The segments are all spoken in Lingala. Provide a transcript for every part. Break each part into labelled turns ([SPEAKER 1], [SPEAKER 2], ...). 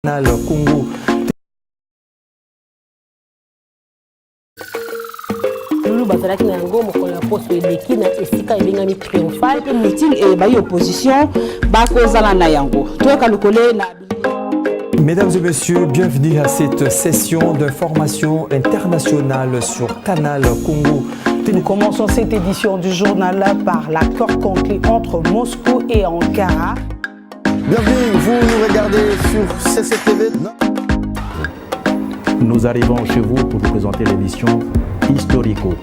[SPEAKER 1] Canal Congo.
[SPEAKER 2] Bazalaki na yango mokolo ya poso eleki na esika ebengami triomphal
[SPEAKER 3] pe meeting et bayi opposition bakozala na yango toyoka lokole na.
[SPEAKER 1] Mesdames et messieurs, bienvenue à cette session d'information internationale sur Canal Congo.
[SPEAKER 3] Nous commençons cette édition du journal par l'accord conclu entre Moscou et Ankara.
[SPEAKER 4] Bienvenue, vous nous regardez sur CCTV.
[SPEAKER 5] Nous arrivons chez vous pour vous présenter l'émission Historico.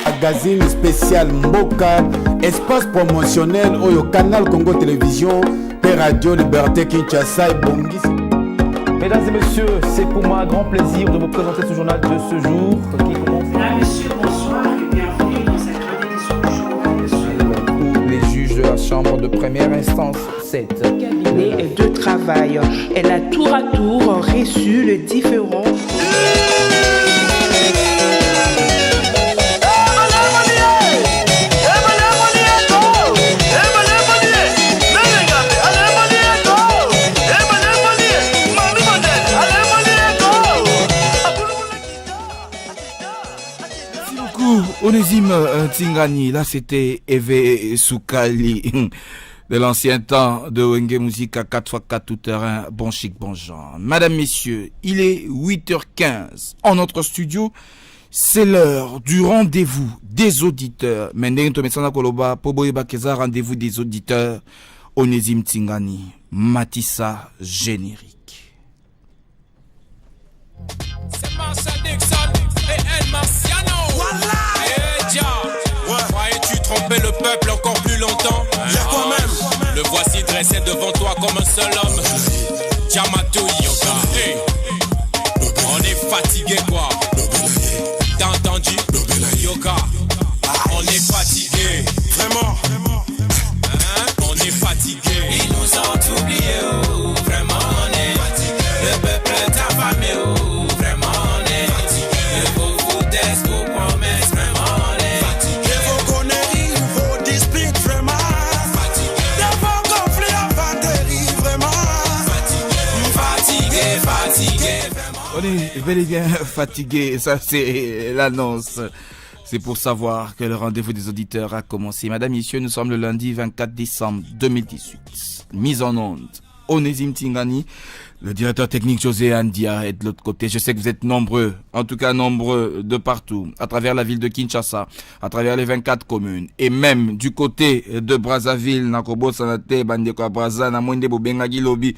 [SPEAKER 4] Magazine spécial Mboka, espace promotionnel au Canal Congo Télévision, et Radio Liberté Kinshasa et Bongis.
[SPEAKER 1] Mesdames et messieurs, c'est pour moi un grand plaisir de vous présenter ce journal de ce jour qui commence.
[SPEAKER 3] Mesdames et messieurs, bonsoir et bienvenue dans cette grande édition du journal.
[SPEAKER 6] Où les juges de la chambre de première instance, 7
[SPEAKER 3] cabinet de travail. Elle a tour à tour reçu les différents.
[SPEAKER 6] Onésime Tsingani, là c'était Eve Soukali de l'ancien temps de Wenge Musique à 4x4 tout terrain, bon chic, bon genre. Madame, messieurs, il est 8h15 en notre studio, c'est l'heure du rendez-vous des auditeurs. Rendez-vous des auditeurs, Onésime Tsingani, Matissa générique.
[SPEAKER 7] C'est Marsha Dixon et El Marciano. Croyais-tu tromper le peuple encore plus longtemps? Le voici dressé devant toi comme un seul homme. Diamatou Yoga. Hey. On est fatigué quoi? T'as entendu? Yoga. On est fatigué. Vraiment? Hein? On est fatigué. Ils nous ont oubliés. Oh. Vraiment on est fatigué. Le peuple est affamé. Oh. Vraiment on est fatigué. Vos foutaises, vos promesses. Vraiment on est fatigué. Vos conneries, vos disputes. Vraiment fatigué. De vos conflits en batterie. Vraiment fatigué. Fatigué.
[SPEAKER 6] On est bel et bien fatigué, ça c'est l'annonce. C'est pour savoir que le rendez-vous des auditeurs a commencé. Madame, messieurs, nous sommes le lundi 24 décembre 2018. Mise en onde, Onésime Tsingani, le directeur technique José Andia est de l'autre côté. Je sais que vous êtes nombreux, en tout cas nombreux de partout, à travers la ville de Kinshasa, à travers les 24 communes, et même du côté de Brazzaville, Nakobo Sanate, Bandeko Brazza, Namonde Bobenga Gilobi.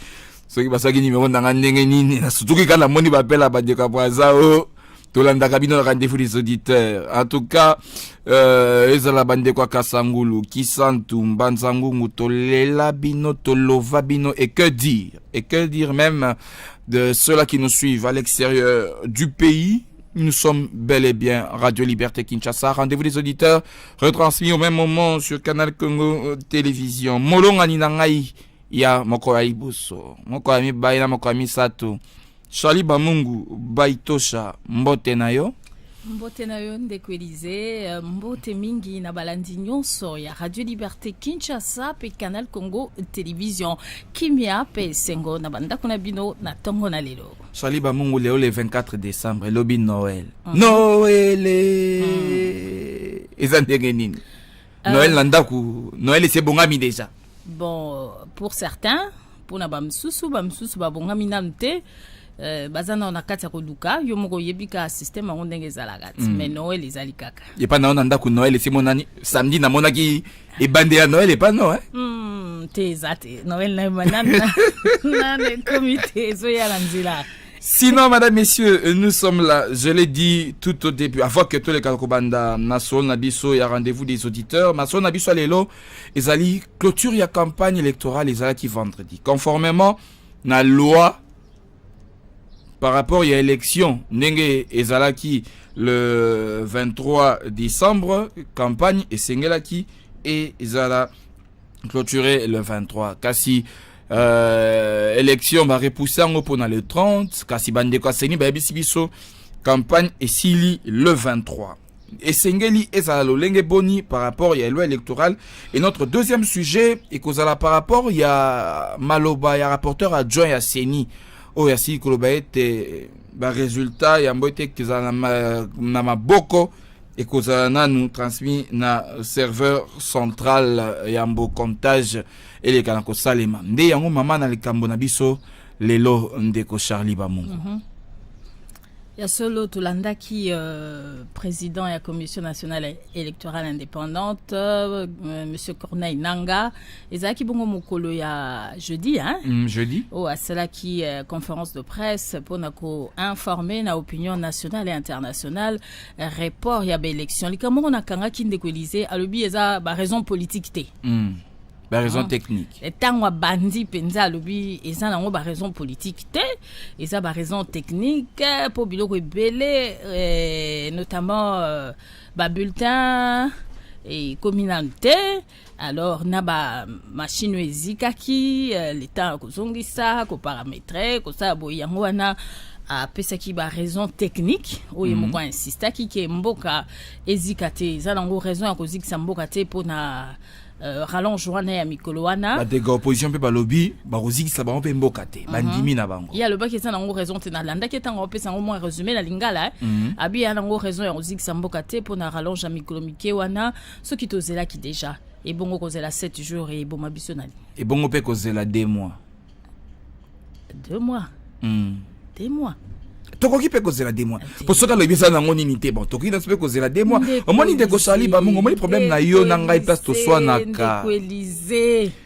[SPEAKER 6] Soki basaki numéro nanga ndenge nini surtout que la moni bapela Bandeko Brazza o tolanda kabino rendez-vous des auditeurs. En tout cas ezala Bandeko Kasangulu Kisantu Mbanzangungu tolela bino tolova bino et que dire même de ceux-là qui nous suivent à l'extérieur du pays. Nous sommes bel et bien Radio Liberté Kinshasa, rendez-vous des auditeurs retransmis au même moment sur Canal Congo Télévision. Molonga Ninangai ya moko ibuso moko ami baina moko ami sato Charlie Bamungu baitosha mbote nayo
[SPEAKER 8] ndeko Elize mbote mingi na balandi nyonso ya Radio Liberté Kinshasa pe Canal Congo Télévision kimia pe sengo na banda kuna bino na tongo na lelo.
[SPEAKER 6] Charlie Bamungu leo le 24 décembre lobi Noël. Noël ezandenge nini? Noël nandaku Noël c'est bongami déjà.
[SPEAKER 8] Bon, pour certains, pour na bamsusu babongami namte bazana na kati ya koluka yo moko yebika système ngo ndenge ezalaka mais Noël ezali kaka.
[SPEAKER 6] Et pas na onda ku Noël c'est monani samedi na monaki e bande ya Noël et pas non hein.
[SPEAKER 8] Tezate Noël na banana na le comité zo ya lanzila.
[SPEAKER 6] Sinon, madame, messieurs, nous sommes là, je l'ai dit tout au début, avant que tous les Kalkobanda, Nassol Nabiso, il y a rendez-vous des auditeurs, Nassol Nabiso, Lelo, ils allaient clôture la campagne électorale, ils allaient qui vendredi. Conformément à la loi, par rapport à l'élection, Nenge Ezalaki le 23 décembre, campagne, et Sengelaki, et Ezala clôturé le 23. Kassi, élection va repousser en pendant le 30 kasi Bandeko Seni ba biso campagne et sili le 23 et Sengeli et Zalolenge Boni par rapport à la loi électorale. Et notre deuxième sujet, et par rapport, il y a Maloba, il y a rapporteur adjoint à Seni. Oh, il y a si Koloba était, résultat, il y a Mbote qui a Maboko, et qu'on a nous transmis na serveur central, il y a un beau comptage, et les Kanako Salema. Nde yango maman na le Kambonabiso, lelo ndeko Charlie Bamungu.
[SPEAKER 8] Il y a solo Tulanda qui président de la Commission nationale électorale indépendante, Monsieur Corneille Nanga. Et ça qui bongo mokolo ya jeudi, hein?
[SPEAKER 6] Jeudi.
[SPEAKER 8] Oh, à cela qui conférence de presse pour nous informer na opinion nationale et internationale report ya ba élection. Les Cameroun na kanga qui ndécolisé à l'obi eza ba raison politique té.
[SPEAKER 6] Ba raison technique.
[SPEAKER 8] Et tant wa bandi penza lobi eza nango ba raison politique té, eza ba raison technique pour biloko ebele notamment ba bulletin et communauté. Alors na ba machine ezikaki l'état kozongisa ko paramétrer ko sa boyango wana a pesaki ba raison technique oyo moko insista ki ke mboka ezikate eza nango raison ya kozikisa mboka te pona rallonge wana ya mikolo wana
[SPEAKER 6] badega opposition pe balobi barozikisa bango pe mboka te bandimi na bango
[SPEAKER 8] ya le baki eza nango raison te na landa ki etango opesa ngo moins résumé na lingala abi ya nango raison ya kozikisa mboka te pona rallonge ya mikolo mike wana soki tozelaki déjà et bongo kozela 7 jours et boma biso nali
[SPEAKER 6] et bongo pe kozela 2 mois
[SPEAKER 8] 2 mois 2 mois
[SPEAKER 6] tokoki pe kozela 2 mois pour soka lobi ça nango nini te bon tokoki na pe kozela 2 mois au moins ni de ko Charlie Bamungu moni problème na yo na ngai place to soi na ka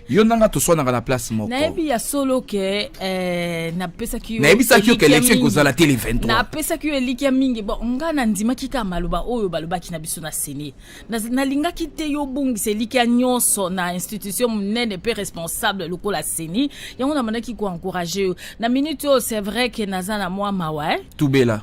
[SPEAKER 6] yo nanga to soi na place moko
[SPEAKER 8] na ebi ya solo ke na pesa ki yo
[SPEAKER 6] na ebi sa ki yo élection kozala télé 23
[SPEAKER 8] na pesa ki yo elikia mingi bon nga na ndima ki ka maloba oyo baloba ki na biso na seni na linga ki te yo bungi se likia nyonso na institution munene pe responsable lokola seni yango na manaki ko encourager na minute c'est vrai que nazana moi mawa
[SPEAKER 6] Toubela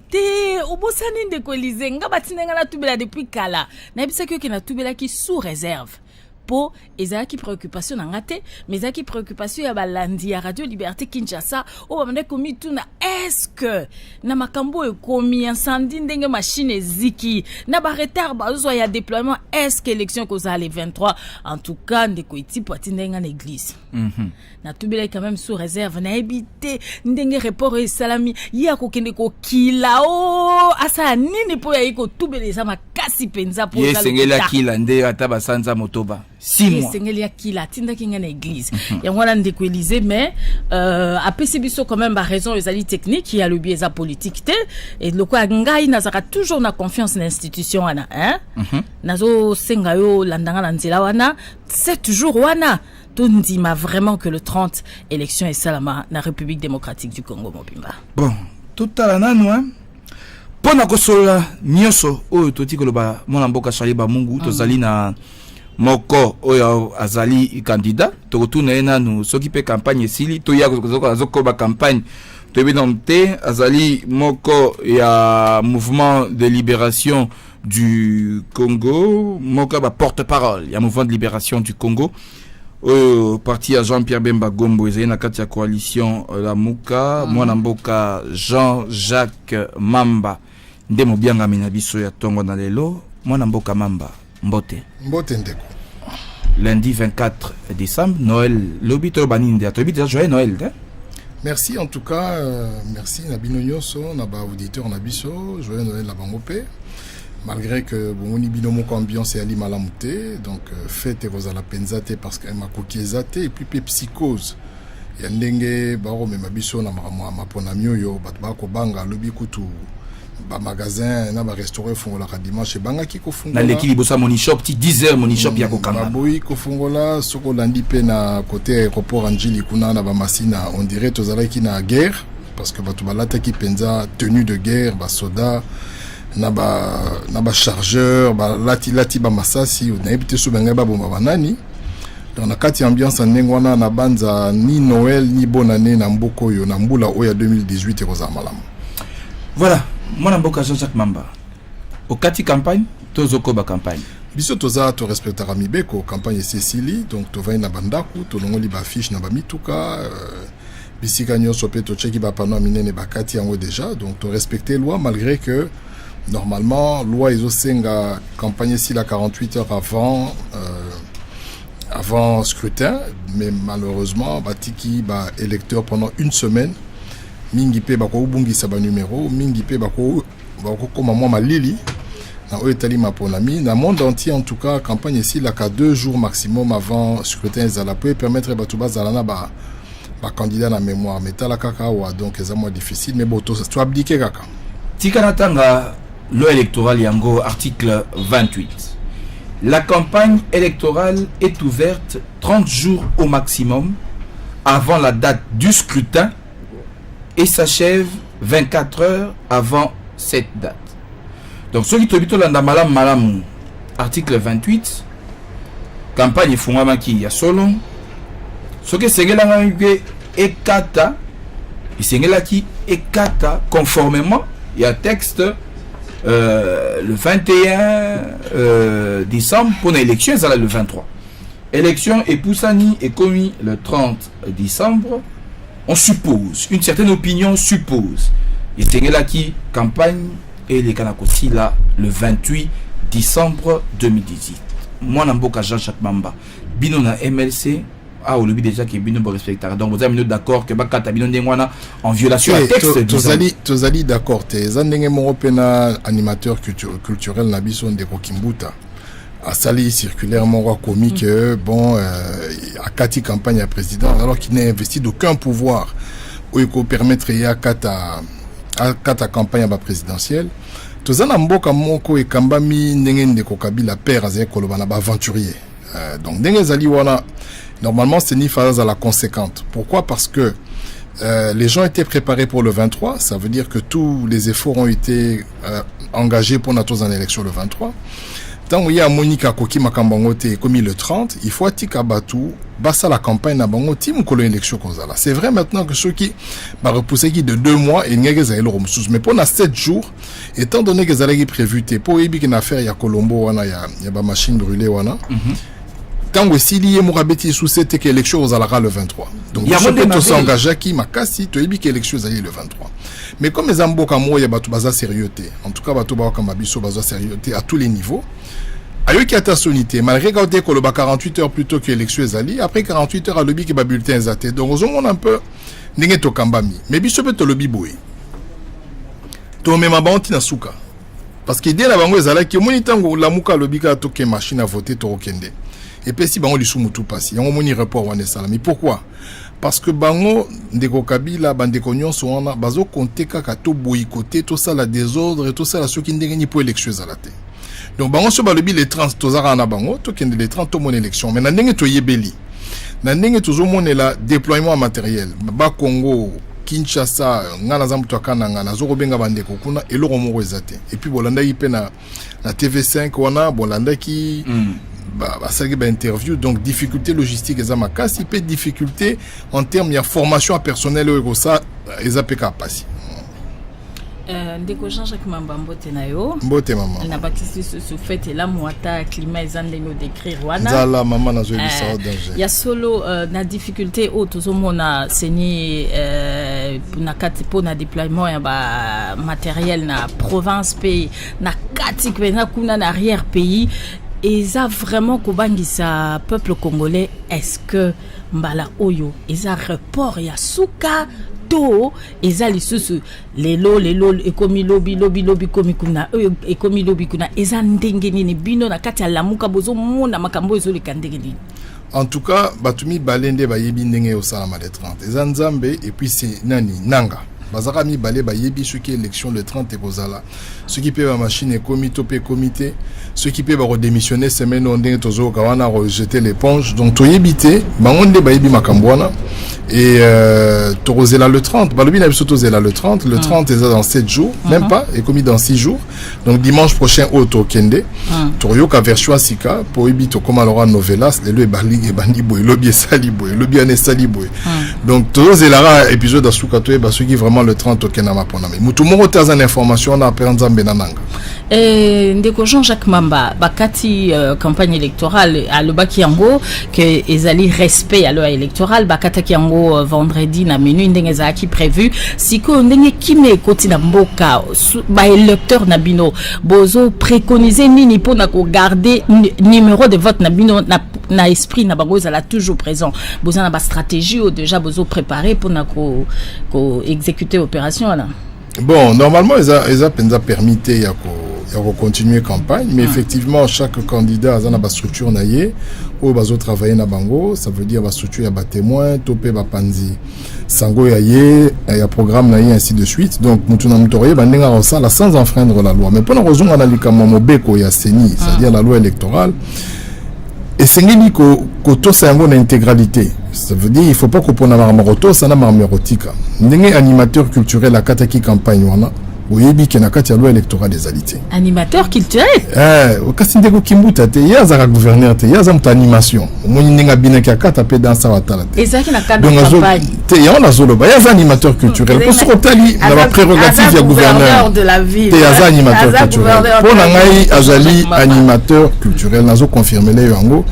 [SPEAKER 8] te obosani ndeko Elize nga batinenga na Toubela depuis kala na ebisa ki na Toubela ki sous réserve po ezaki préoccupation na ngate mais ezaki préoccupation ya balandi ya Radio Liberté Kinshasa o bamane komi tuna est-ce que na makambo ekomi incendie ndenge machine eziki na ba retard bazo ya déploiement est-ce que élection kozala le 23 en tout cas ndeko iti patinenga na église na Toubela quand même sous réserve na ebité ndenge report et salami ya kokende ko kila o asa nini po ya iko Toubela za makasi penza po
[SPEAKER 6] za sengela kila nde ata basanza motoba 6 mois
[SPEAKER 8] sengeli ya kila tinda kinga na église ya ngwana ndeko Elize mais apesi biso quand même ba raison ezali technique ya lobi eza politique te et loko ngai nazaka toujours na confiance na institution wana hein nazo senga yo landanga na nzela wana 7 jours wana tondima vraiment que le 30 élection est salama na République démocratique du Congo mobimba
[SPEAKER 6] bon tout à la nanu hein pona kosola nyoso oyo toti koloba mona mboka Charlie Bamungu tozali na moko oyo azali candidat tokotuna ena nous soki pe campagne sili to ya ko ba campagne to ebinomte azali moko ya mouvement de libération du Congo moko ba porte-parole ya mouvement de libération du Congo parti à Jean-Pierre Bemba Gombo ezali na kati ya coalition la Muka mwana mboka Jean-Jacques Mamba ndemo bianga mina biso ya tongo na lelo mwana mboka Mamba Mbote
[SPEAKER 9] ndeko
[SPEAKER 6] lundi 24 décembre Noël l'obito baninde atobi déjà joyeux Noël hein?
[SPEAKER 9] Merci en tout cas merci na bino nyonso na ba auditeur na biso joyeux Noël la bangope malgré que boni bino moko ambiance ya li malamuté donc fête rozala penzate parce que ma kokiezate et puis psychose ya ndenge ba romema biso na mapona mioyo bat ba ko banga lobi kutu ba magasin na ba restaurant fongola ka dimanche banga ki ko fongola
[SPEAKER 6] na l'équilibre ça moni shop ti 10h moni shop ya ko kanga
[SPEAKER 9] ba boyi ko fongola soko landi pe na côté aéroport Anjili kuna na ba masina on dirait tozala ki na guerre parce que batu balata ki penza tenue de guerre ba soda na ba chargeur ba lati ba masasi na ebite so benga ba bomba banani dans la kati ambiance ndengwana na banza ni Noël ni bonne année na mboko yo na mbula oya 2018 ekoza malamu.
[SPEAKER 6] Voilà mwana mboka Jean-Jacques Mamba au kati campagne tozoko ba campagne
[SPEAKER 9] biso toza to respectera mibeko campagne Cécilie donc to va na bandaku to longoli ba fiche na ba mituka bisika nyonso pe to cheki ba pano minene ba kati yango déjà donc to respecter loi malgré que normalement loi ezosenga campagne ici la 48 heures avant scrutin, mais malheureusement batiki ba électeur pendant une semaine mingi pe bako ubungisa ba numéro mingi pe bako koma mwa malili na oetali maponami na monde entier. En tout cas campagne ici la 2 jours maximum avant scrutin ezala peut permettre batuba zalana ba candidat na mémoire mais tala kaka wa donc c'est moins difficile mais bon to abdiquer kaka
[SPEAKER 6] tikanatanga loi électorale yango article 28. La campagne électorale est ouverte 30 jours au maximum avant la date du scrutin et s'achève 24 heures avant cette date. Donc ce qui tobito landa malam article 28 campagne fungama ki ya solo ce que sengela ngwe ekata sengela ki ekata conformément il y a texte le 21 décembre pour l'élection ça le 23 élection et poussani est commis le 30 décembre. On suppose une certaine opinion suppose et sengela ki campagne et les Kanakosi là le 28 décembre 2018. Moi Namboka Jean-Jacques Mamba bino na MLC a au lobby déjà qui bino bo respecter. Donc vous avez d'accord que bakata bino ndengwana en violation à texte
[SPEAKER 9] tozali d'accord te zandenge européen animateur culturel na biso ndeko Kimbuta a sali circulairement commis que bon a kati campagne à président alors qu'il n'a investi d'aucun pouvoir où permettre ya kata campagne à présidentielle. Tozana mboka moko e kambami ndenge ndeko Kabila père azé kolobana ba aventurier. Donc ndenge zali wana normalement c'est ni phase à la conséquente. Pourquoi? Parce que les gens étaient préparés pour le 23, ça veut dire que tous les efforts ont été engagés pour notre en élection le 23. Tant il y a Monica Koki Makambangote commis le 30, il faut atika batu bassa la campagne na bango tim ko l'élection kozala. C'est vrai maintenant que ceux qui va repousser qui de 2 mois et ngeke za eloro msusu mais pendant 7 jours étant donné que zalaki prévu te pour ebi ki na faire ya Colombo wana ya ba machine brûlée wana. Tant aussi lié Mourabeti sous cette élection kozala le 23. Donc ceux qui s'engagent qui makasi to ebi ki élection zali le 23. Mais comme les amboka mo ya batu baza sérieuxté. En tout cas batu ba kama biso baza sérieuxté à tous les niveaux. Ayo qui attentionnité malgré quand que le 48 heures plutôt que l'élection ezali après 48 heures à lobby qui ba bulletin ezate donc on un peu ndenge to kambami mais biso pe to lobby boy to mema banti na suka parce que dès la bango ezala ki moni tango la muka lobby ka to ke machine à voter to okende et puis si bango lisumu tout passer on moni report wana sala mais pourquoi? Parce que bango ndeko Kabila bandeko nyonso wana bazo compter kaka to boycotter tout ça la désordre et tout ça la soki ndenge ni pour élection ezalate. Donc bango so balobi les 30 tozara na bango to kende les 30 to mon élection mais na ndenge to yebeli na ndenge tozo monela déploiement matériel ba Congo Kinshasa ngana za mtu akana ngana zo benga bandeko kuna eloko moko ezate et puis bolanda ipe na TV5 wana bolanda ki ba sagi ba interview donc difficulté logistique ezama kasi pe difficulté en termes de formation à personnel et ça ezapeka passi.
[SPEAKER 8] Ndeko Jean-Jacques Mamba mbote na yo
[SPEAKER 9] mbote mama
[SPEAKER 8] na bakisi su fête la moata climat ezande no décrire wana
[SPEAKER 9] zala mama na zo bisa danger
[SPEAKER 8] ya solo na difficulté o tozomona seni na kati po na déploiement ya ba matériel na province pays na kati kwena kuna na arrière pays eza vraiment kobangisa peuple congolais est-ce que mbala oyo eza report ya suka to eza lisusu lelo ekomi lobi komi kuna ekomi lobi kuna eza ndenge nini bino na kati ya lamuka bozo mona makambo ezo leka ndenge nini?
[SPEAKER 9] En tout cas batumi balende bayebi ndenge osala le 30 eza nzambe et puis c'est nani nanga bazaka mi balé bayebi ce qui élection le 30 et kozala ce qui peut la machine et comité ce qui peut redémissionner semaine on ndenge tozo kawana rejeter l'éponge donc toyebité bangonde bayebi makambwana et torozela le 30 balobi na biso tozela le 30 est dans 7 jours même pas et commis dans 6 jours donc dimanche prochain au Tokende torioka version sika pour ebito comme alors novelas le ebali ebandi boy lobi esali boy lobi anesali boy donc tozela épisode asuka to eba qui vraiment le 30 Okena mapona mais mutu moko taza information na penza benananga
[SPEAKER 8] ndeko Jean-Jacques Mamba bakati campagne électorale à lobaki yango que ezali respect à l'heure électorale bakataki yango vendredi na minuit ndenge ezalaki prévu siko ndenge kime koti na mboka ba électeur na bino bozo préconiser nini pona ko garder numéro de vote na bino na esprit na bango ezala toujours présent boza na ba stratégie ou déjà bozo préparer pona ko exécuter opération là.
[SPEAKER 9] Bon, normalement, ils ont permis de continuer campagne, mais effectivement, chaque candidat a une structure naïe, ou bazo travailler na bango, ça veut dire la structure ya ba témoin, topé ba panzi, sango yaye, ya programme naïe ainsi de suite. Donc, mutuna mutoriye bandenga rosala sans enfreindre la loi. Mais pour la raison on a li kama mobeko ya seni, c'est-à-dire la loi électorale. Et c'est ngini ko to sango na intégralité. Ça veut dire il faut pas qu'on pone na maroto ça na marotika. Ndenge animateur culturel à kataki campagne wana. Oyebi ke na kati ya loi électorale des alités.
[SPEAKER 8] Animateur culturel.
[SPEAKER 9] Kasi ndeko kimbuta te yaza ka gouverneur te yaza mta animation. Moni ndinga bina ka kata pe dans sa watala te.
[SPEAKER 8] Ezaki na cadre de campagne.
[SPEAKER 9] Te ya na zolo ba yaza animateur culturel. Pour ce kotali na ba prérogative ya gouverneur
[SPEAKER 8] de la ville.
[SPEAKER 9] Te yaza animateur culturel. Pour na ngai azali animateur culturel nazo confirmer le yango.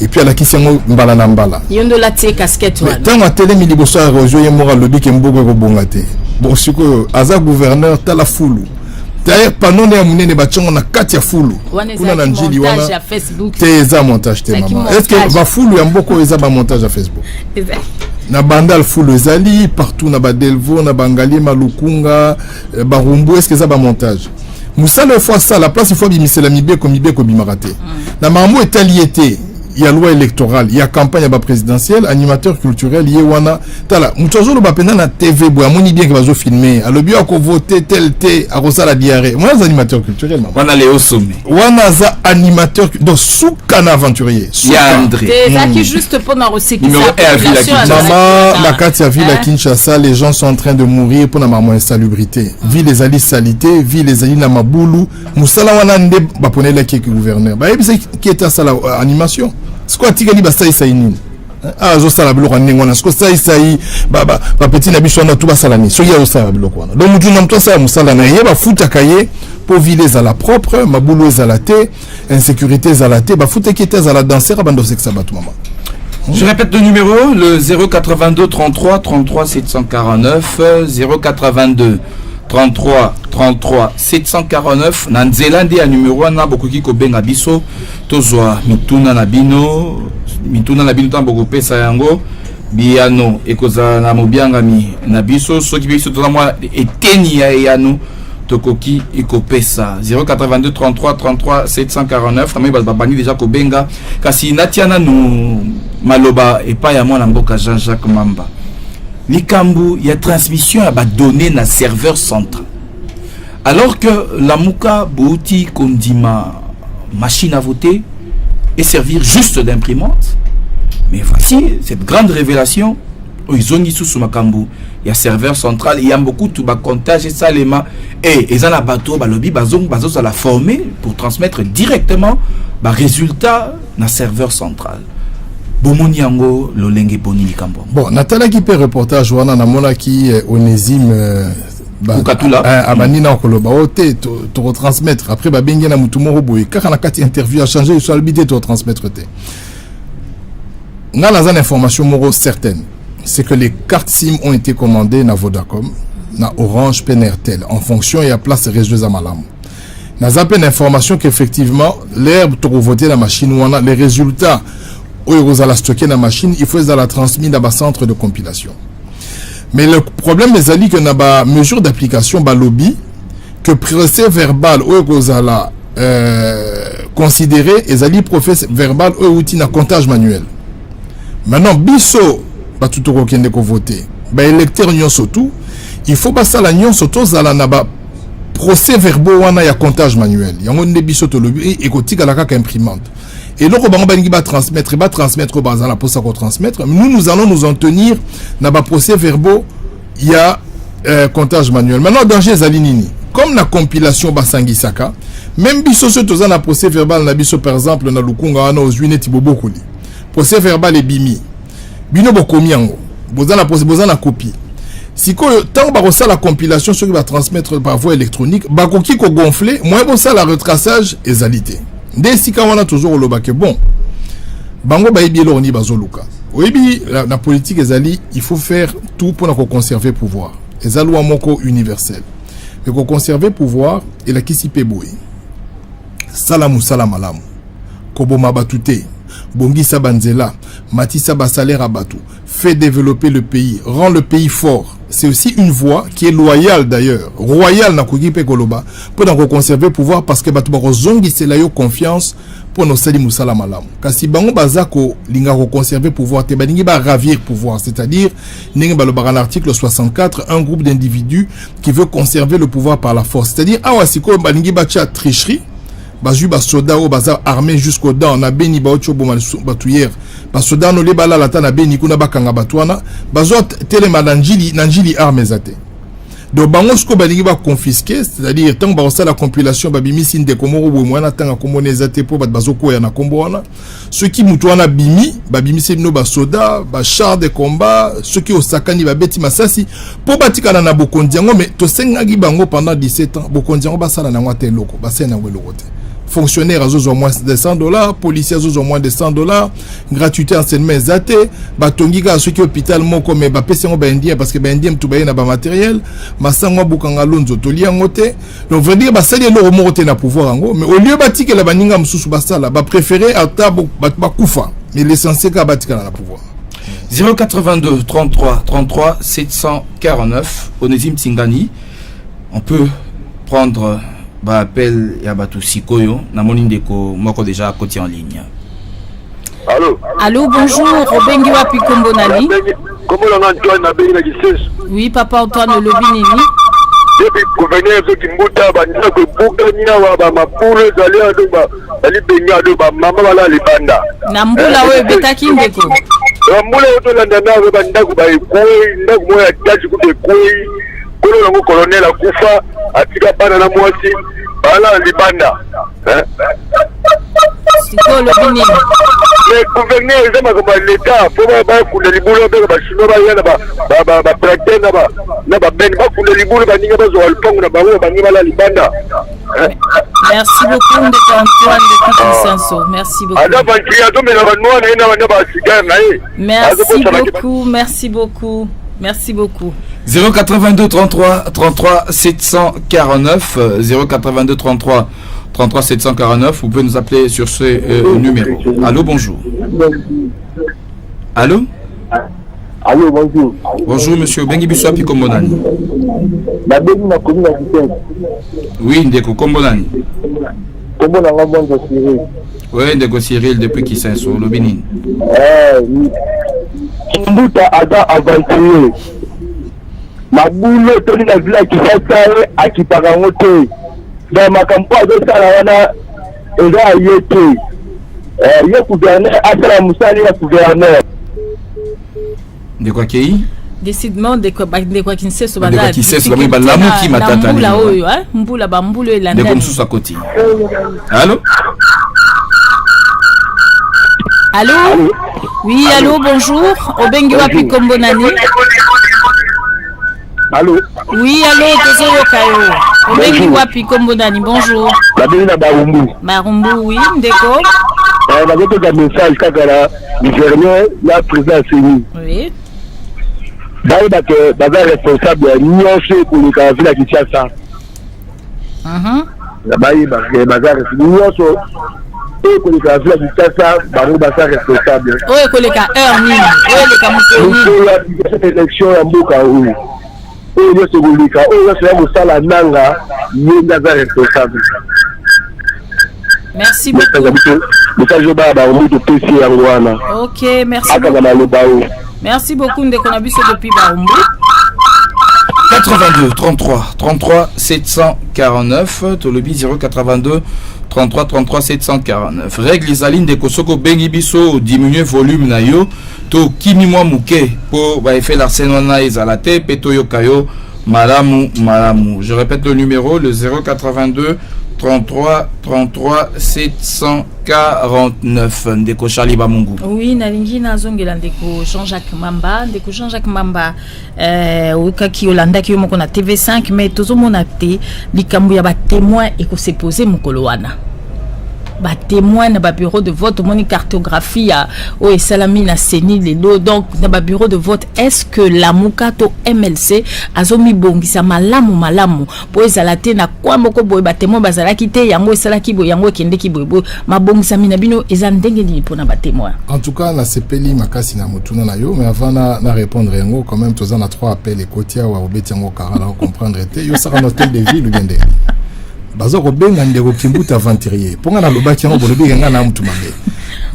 [SPEAKER 9] Et puis à la kisengo mbala na mbala.
[SPEAKER 8] Yondo la tie casquette wana.
[SPEAKER 9] Tant à télé mi liboso a rejo yemora lobi ke mbogo ko bongate. Bon siko aza gouverneur tala fulu. D'ailleurs panone ya munene bachongo na kati ya fulu.
[SPEAKER 8] Kuna na njili wana. Facebook.
[SPEAKER 9] Te eza montage te maman. Est-ce que ba fulu ya mboko eza ba montage à Facebook?
[SPEAKER 8] Exact.
[SPEAKER 9] Na bandal fulu ezali partout na ba Delvo na bangali malukunga barumbu est-ce que ça ba montage? Musala fois ça la place il faut bimisela mibeko bimarate. Na mambo etaliété. Il y a loi électorale, il y a campagne présidentielle, animateur culturel, il y a tala. Mutazolo ba pena na TV bo amoni bien que bazo filmer. Alors bien ko voter tel à rosa la diarrhée. Moi les animateurs culturels maman.
[SPEAKER 6] Wana le au sommet.
[SPEAKER 9] Wana za animateur donc soukana aventurier.
[SPEAKER 6] Ya André.
[SPEAKER 8] C'est ça qui juste pour na recycler
[SPEAKER 9] ça. Maman la Katia ville à Kinshasa, les gens sont en train de mourir pour na maman insalubrité. Ville les ali salité, ville les ali na mabulu. Musala wana nde ba ponela qui gouverneur. Ba yebisa qui était ça la animation. C'est quoi tigani basta isaini ah zo sala biloko ndengona siko sai sai baba ba petit na biso na tuba salani so ya zo sala biloko wana donc mutu na mto sala musala na yeba futa kaye pour viler à la propre mabulu à la té insécurité à la té ba futa qui était à la danser bando sexa batu maman.
[SPEAKER 6] Je répète le numéro, le 082 33 33 749 082 33 749 na nzelandi ya numéro na bokoki ko benga biso tozwa mituna na bino tambo pesa yango biano ekoza na mobiangami na biso soki biso tozwa mwa eteni ya yano tokoki ikopesa 082 33 33 749 na babani déjà ko benga kasi natiana no maloba epa ya mwana mboka Jean-Jacques Mamba. Likambu, il y a transmission à donner na serveur central. Alors que la Mouka Bouti Kondima machine à voter et servir juste d'imprimante. Mais voici cette grande révélation. Ils ont dit sous Makambu, il y a serveur central, il y a beaucoup de comptage et salema et ils ont la bateau balobi bazon à la former pour transmettre directement les résultats na serveur central. Bon,
[SPEAKER 9] Nathalie qui peut reportage wana na mona qui onésime abanina koloba ote to retransmettre après ba bengi na mutu moko boye kaka na kati interview a changer sur l'habité to retransmettre te. Na la information moro certaine, c'est que les cartes SIM ont été commandées na Vodacom, na Orange, Penertel en fonction et à place réseau Amalam. Na zapen information qu'effectivement l'herbe to voter la machine wana les résultats ou à la stocker dans la machine, il faut la transmettre dans le centre de compilation. Mais le problème est que dans la mesure d'application, le lobby, que procès verbal ou la considérer les procès verbal ou outil de comptage manuel. Maintenant, biso, tout le monde qui voter, électeur surtout, il faut passer à la surtout à la procès verbal ou à comptage manuel. Il y a un biso to lobby et côté à la imprimante. Et donc, on va transmettre la poste à retransmettre. Nous allons nous en tenir dans le procès verbaux, il y a comptage manuel. Maintenant, danger Zalinini. Comme la compilation Basangisaka, même biso ce dans le procès verbal, na biso par exemple, na Lukunga, na Ozuine Tibobo Koli. Procès verbal est bimi. Bino bokomiango. Bozana procès, bozana copie. Si tant que la compilation, ce qui va transmettre par voie électronique, bakoki ko gonfler, moins bon ça la retraçage et zalité. Dès si quand on a toujours le bac bon, bango baïbi l'orni bazoluka. Oui, la politique ezali, il faut faire tout pour conserver le pouvoir. Ezalou amoko universel. Et qu'on conserver le pouvoir et la kisipe boui. Salamu salamalamu. Koboma batute. Bongisa banzela. Matissa basalaire abatu. Fait développer le pays. Rend le pays fort. C'est aussi une voie qui est loyale d'ailleurs. Royale na kugipe koloba. Pour qu'on conserver le pouvoir parce que batu barozongi c'est la yo confiance pour nos sali musala malamu. Kasi bango bazako linga ko conserver pouvoir te balingi ba ravir pouvoir, c'est-à-dire ninga ba le baran article 64 un groupe d'individus qui veut conserver le pouvoir par la force. C'est-à-dire awasiko balingi ba cha tricherie, bazu ba soda o baza armé jusqu'au dents na beni ba ocho bo batouyer. Ba soda no le bala lata na beni kuna bakanga batwana, bazo tele malanjili nanjili armes zate. Donc bango sko balingi ba confisquer, c'est-à-dire tant ba ça la compilation ba bimisi nde komoro bo mwana tanga komone zate po ba bazoko ya na kombo wana. Ceux qui mutwana bimi, ba bimisi no ba soda, ba char de combat, ceux qui osakani ba beti masasi po batikana na bokondiango mais to sengaki bango pendant 17 ans, bokondiango ba sala na ngwate loko, ba sena ngwe lokote. Fonctionnaires à moins de $100, policiers à moins de $100, gratuité enseignement zate, batongiga à ceux qui hôpital moko mais bapesengo ba indien parce que ba indien tout ba na ba matériel, masangwa bukanga lonzo toli ngote. Donc veut dire ba sali lo mote na pouvoir ngo, mais au lieu batike la baninga msusu basala, ba préférer atabo ba kufa, mais l'essentiel ka batika na pouvoir.
[SPEAKER 6] 082 33 33 749 Onésime Tsingani. On peut prendre ba appel ya batu sikoyo na monindeko moko déjà à côté en ligne.
[SPEAKER 8] Allô, bonjour, Robengi wapi kombo nali?
[SPEAKER 10] Kombo na Antoine na bengi na Kisesu.
[SPEAKER 8] Oui, papa Antoine Lobinini.
[SPEAKER 10] Depuis gouverneur zo kimbuta bandina ko buka nya wa ba mapule zali ado ba ali benya ado ba mama wala libanda.
[SPEAKER 8] Na mbula we betaki ndeko.
[SPEAKER 10] Mbula oto landa na we banda ko ba ekoi ndaku moya taji ko ekoi. Kolo nango colonel akufa atika bana na mwasi bala libanda.
[SPEAKER 8] Siko Lobinini.
[SPEAKER 10] Le gouverneur zama ko ba l'État faut ba kula libulo be ba shino ba yana ba tracter na ba ben ba kula libulo ba ninga ba zo alpongo na ba ninga la libanda.
[SPEAKER 8] Merci beaucoup de Antoine de Kinshasa. Merci beaucoup. Merci beaucoup. Merci beaucoup.
[SPEAKER 6] 082 33 33 749 082 33 33 749. Vous pouvez nous appeler sur ce numéro. Allô, bonjour. Allô?
[SPEAKER 10] Allô, bonjour.
[SPEAKER 6] Bonjour, monsieur. Bengi Biswapi Kombonani. Oui, Ndeko Kombonani. Oui, Ndeko Cyril depuis Kisenso, le Bénin.
[SPEAKER 10] Mbuta ada aventurier. Mabulo toni na villa Kisasa akipaka ngote. Dans makampo azo sala wana eza yete. Ye gouverneur asala musali ya gouverneur.
[SPEAKER 6] De quoi qui?
[SPEAKER 8] Décidément de quoi qui ne sait ce
[SPEAKER 6] bazar. De quoi qui sait ce bazar la muki matata.
[SPEAKER 8] Mbula oyo, hein? Mbula ba mbulo elanda.
[SPEAKER 6] De comme sous à côté. Allô?
[SPEAKER 8] Allô? Oui, allô, bonjour. Obengi wapi Kombonani.
[SPEAKER 10] Allô?
[SPEAKER 8] Oui, allô, Tozo Kayo. Obengi wapi Kombonani, bonjour.
[SPEAKER 10] Babina Barumbu.
[SPEAKER 8] Barumbu, oui, ndeko.
[SPEAKER 10] Nakotoka message kaka la gouverneur la président Seni.
[SPEAKER 8] Oui.
[SPEAKER 10] Bayeba ke baza responsable ya nyonso koleka villa ya Kinshasa. Bayeba ke baza nyonso koleka villa ya Kinshasa bango baza responsable.
[SPEAKER 8] Oyo koleka heure nini? Oyo leka mokoni.
[SPEAKER 10] Ya élection ya mboka oyo. Oyo nyonso koleka oyo nyonso ya mosala nanga ye ndaza responsable.
[SPEAKER 8] Merci beaucoup. Ok, merci beaucoup. Merci beaucoup Ndeko Nabiso depuis Barumbu.
[SPEAKER 6] 82 33 33 749 Tolobi 082 33 33 749. Règle les alines de Kosoko Bengi Biso diminuer volume na yo to kimi mwa muke pour ba faire l'arsène na ezalate peto yo kayo malamu malamu. Je répète le numéro le 082 33 33 749. 49 ndeko Charlie Bamungu.
[SPEAKER 8] Oui, nalingi nazongela ndeko Jean-Jacques Mamba, okaki Yolanda ki moko na TV5 mais tozomona te likambo ya ba témoin ekose poser mukolo wana. Ba témoin na ba bureau de vote moni cartographie ya o esalami na seni lelo donc na ba bureau de vote est-ce que la mukato MLC azomi bongisa malamu po ezalate na kwa moko boye ba témoin bazalaki te yango esalaki boye yango ekendeki boye mabongisa mina bino eza ndenge nini pona ba témoin.
[SPEAKER 9] En tout cas na sepeli makasi na motuna na yo mais avant na répondre yango quand même tozana 3 appels et kotia wa obeti yango kara comprendre te yo sera un hôtel de ville ou bien de bazo kobenga ndeko Kimbuta aventurier ponga na lobaki yango bolobi nga na mtu mabe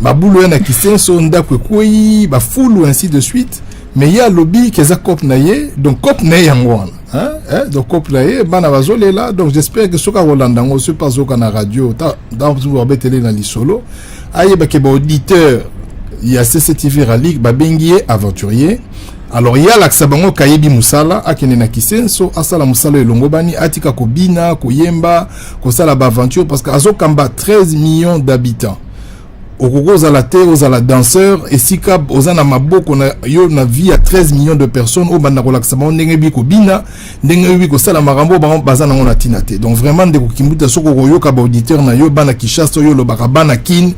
[SPEAKER 9] babulu na kisenso ndako ekoyi ba fulu ainsi de suite mais ya lobby keza cop na ye donc cop na yango donc cop na ye bana bazolela donc j'espère que soka Rolanda ngo se passe au na radio dans vous betele na lisolo aye ba ke ba auditeur ya CCTV Ralik ba bengier aventurier. Alors il y a l'Aksabango Kayebi Musala akene na kisenso asala musala elongo bani atika kobina koyemba kosala ba aventure parce que azokamba 13 millions d'habitants. Okoko za la terre aux la danseur et sika ozana maboko na yo na vie à 13 millions de personnes au banda ko l'Aksabango ndenge bi kobina ndenge bi kosala marambo bazana ngona tinate. Donc vraiment ndeko Kimbuta soko koyoka ba auditeur na yo bana Kishasa yo lo bakabana kin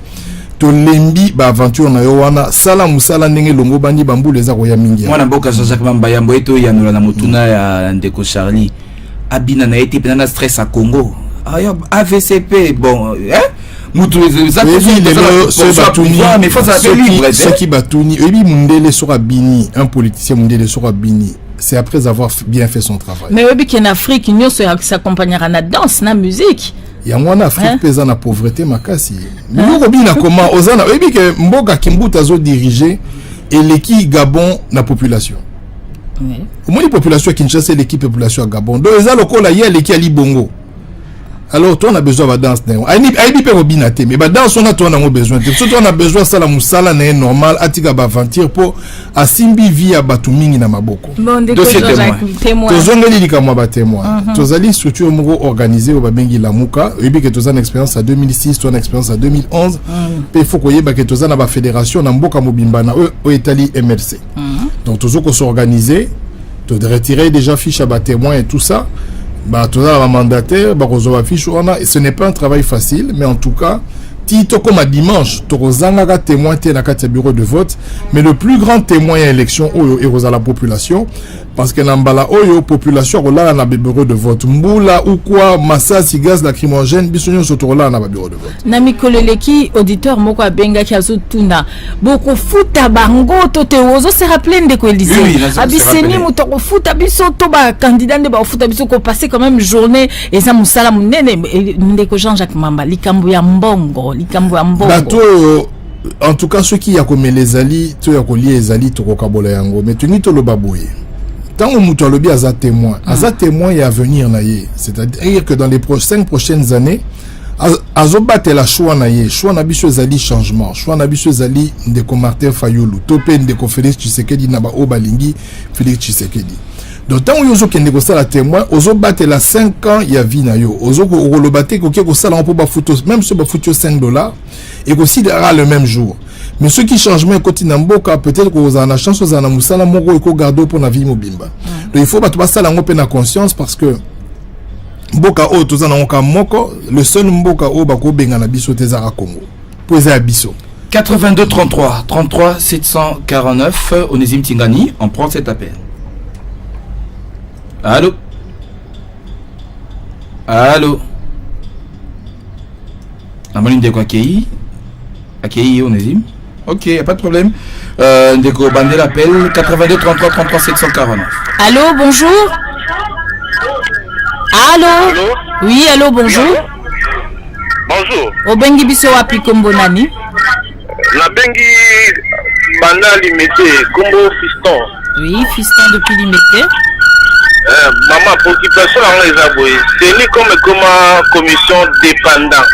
[SPEAKER 9] to lembi ba aventure na yo wana sala musala ndenge longo bandi bambu leza ko ya mingi
[SPEAKER 6] mwana mboka Jean-Jacques Mamba yambo eto ya nula na mutuna ya ndeko Charlie abina na eti pena stress à Congo aya AVCP bon mutu ça mais face à
[SPEAKER 9] ceux qui batuni ebi mundele sera bini un politicien mundele sera bini c'est après avoir bien fait son travail
[SPEAKER 8] mais ebi qu'en Afrique nyoso s'accompagnera na danse na musique
[SPEAKER 9] yango na Afrique pesa na pauvreté makasi nous robina comment ozana ebi que mboka Kimbuta zo diriger et l'équipe Gabon na population au moins la population Kinshasa l'équipe population à Gabon donc eza lokola ya l'équipe ali bongo. Alors toi on a besoin de danse néo aibi pe robina te mais ba danse on a besoin te surtout on a besoin ça la musala na normal atika ba aventure pour asimbi via batu mingi na maboko
[SPEAKER 8] dossier témoin
[SPEAKER 9] tozongeli likamwa ba témoin tozali structure moko organisée au babengi la muka ebi que tozana expérience à 2006 toi expérience à 2011 pe faut koyeba que tozana ba fédération na mboka mobimba na o Italie MLC donc tozoko s'organiser to retirer déjà fiche à ba témoin et tout ça. Bah tout ça, mandataire, bah et ce n'est pas un travail facile, mais en tout cas, Tito comme à dimanche, Torozanga témoin na katia bureau de vote, mais le plus grand témoin à l'élection est la population, parce que l'ambala oyo population rola na bureau de vote, mboula ou quoi, massa gaz lacrymogène, bisonyo sotola na bureau de vote.
[SPEAKER 8] Na mikoleleki auditeur moko abenga ki azotuna, boko futa bango tote ozo se rappeler ndeko Élysée. Abiseni mutoko futa biso to ba candidat nde ba futa biso ko passer quand même journée et ça musala munene ndeko Jean-Jacques Mamba likambo ya mbongo.
[SPEAKER 9] En tout cas, ceux qui y a comme les alliés, tu as collé les alliés, tu as yango, mais tu n'es pas le baboué. Tant que tu as le bien à témoin et à venir naïe. C'est-à-dire que dans les 5 prochaines années, azobat la choix naïe, choix n'abissue zali changement, choix n'abissue zali de Martin Fayoulou, topé de Félix Tshisekedi naba obalingi Félix Tshisekedi. Donc tant que vous avez la témoin, vous avez la 5 ans, il y a vie na yo. Vous avez battu que ça on peut pas foutre même si vous foutre $5 et aussi le même jour. Mais ceux qui changent même côté Namboka peut-être que vous avez la chance vous avez musala moko eko garder pour la vie mobimba. Donc il faut pas ça la ngopena conscience parce que Mboka o tozana ngoka moko le seul Mboka o bako benga na biso tezara Congo. Poser à biso.
[SPEAKER 6] 82 33 749 Onésime Tingani, on prend cet appel. Allô? Allô? Amaline Deko Akei? Akei Onésime? Ok, y a pas de problème. Deko Bandé l'appel 82 33 33 749.
[SPEAKER 8] Allô, bonjour? Allô? Oui, allô, bonjour?
[SPEAKER 10] Bonjour.
[SPEAKER 8] Obengi biso wapi kombo nani?
[SPEAKER 10] La bengi Banali Mete, kombo fiston.
[SPEAKER 8] Oui, fiston depuis Limete.
[SPEAKER 10] Maman, préoccupation c'est ni comme commission dépendante.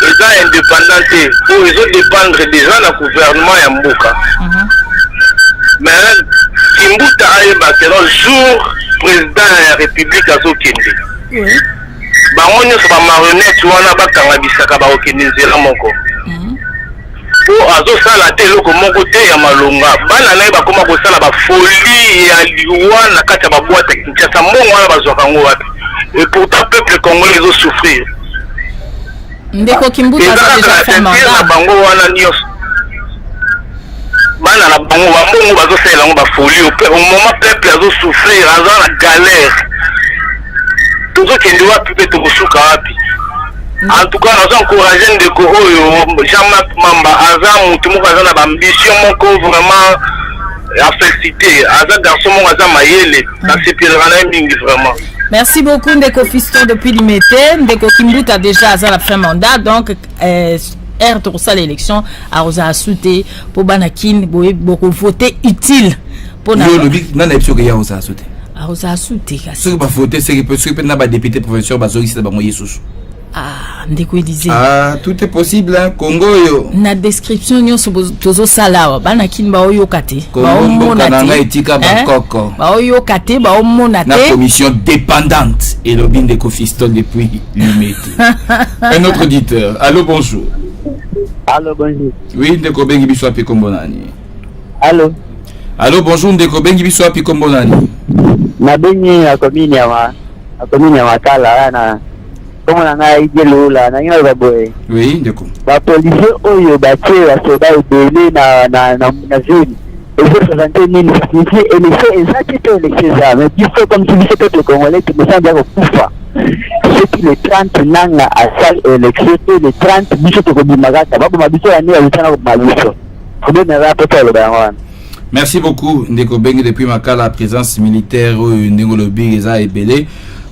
[SPEAKER 10] Les gens indépendants, pour les autres dépendre des gens du gouvernement et Mboka. Mais Kimbuta a eu le jour président de la République à Zokindi. bango nyonso bamarionnette wana bakangabisaka bakokende nzela moko po azosala te eloko moko te ya malonga bana na ye bakoma kosala bafoli ya liwa na kati ya babwate ya Kinshasa mbongo wana bazwaka yango wapi et pourtant peuple congolais ezosouffrir
[SPEAKER 8] ndeko Kimbuta
[SPEAKER 10] na bango wana nyonso bana na bango bambongo bazosalela yango bafoli au moment peuple azosouffrir aza na galère tozokende wapi mpe tokosuka wapi. En tout cas nazo encourager ndeko oyo Jean-Marc Mamba aza mutu moko aza na ambition moko vraiment à féliciter aza garçon moko aza mayele nasepelaka na mingi vraiment.
[SPEAKER 8] Merci beaucoup Ndeko Fiston depuis Limete. Ndeko Kimbuta déjà à la fin mandat donc air pour ça l'élection à Rosa Asouté pour Banakin beaucoup voter utile pour
[SPEAKER 6] na na epso que ya Rosa Asouté.
[SPEAKER 8] À Rosa Asouté.
[SPEAKER 6] Ce que ba voter c'est que na ba député professeur bazori c'est ba moye susu.
[SPEAKER 8] Ah, Ndeko Elysée.
[SPEAKER 6] Ah, tout est possible hein, Congo yo.
[SPEAKER 8] Na description nyonso tozo sala Banakin ba oyo kate.
[SPEAKER 6] Ba omona te etika ba koko.
[SPEAKER 8] Ba oyo kate ba omona te.
[SPEAKER 6] Na commission dépendante et le bin de Fiston depuis Limete. Un autre auditeur. Allô, bonjour.
[SPEAKER 11] Allô, bonjour.
[SPEAKER 6] Oui, Ndeko Bengi biso api kombonani.
[SPEAKER 11] Allô.
[SPEAKER 6] Allô, bonjour Ndeko Bengi biso api kombonani.
[SPEAKER 11] Na bengi akomini ya makala na comme on a dit là na ngina baboye.
[SPEAKER 6] Oui, Ndeko.
[SPEAKER 11] Ba policier oyo ba tie ba soda ebele na zone. Et je présentais une initiative et les faits exactement les choses mais il faut comme tu dis que le Congolais tu me sens bien kufa. C'est le 30 nanga à salle élection le 30 biso to komimagata babo mabiso ya ni ya utana mabiso. Faut na rapporter le bango.
[SPEAKER 6] Merci beaucoup Ndeko Bengi depuis Makala présence militaire Ndeko lobby eza ebele.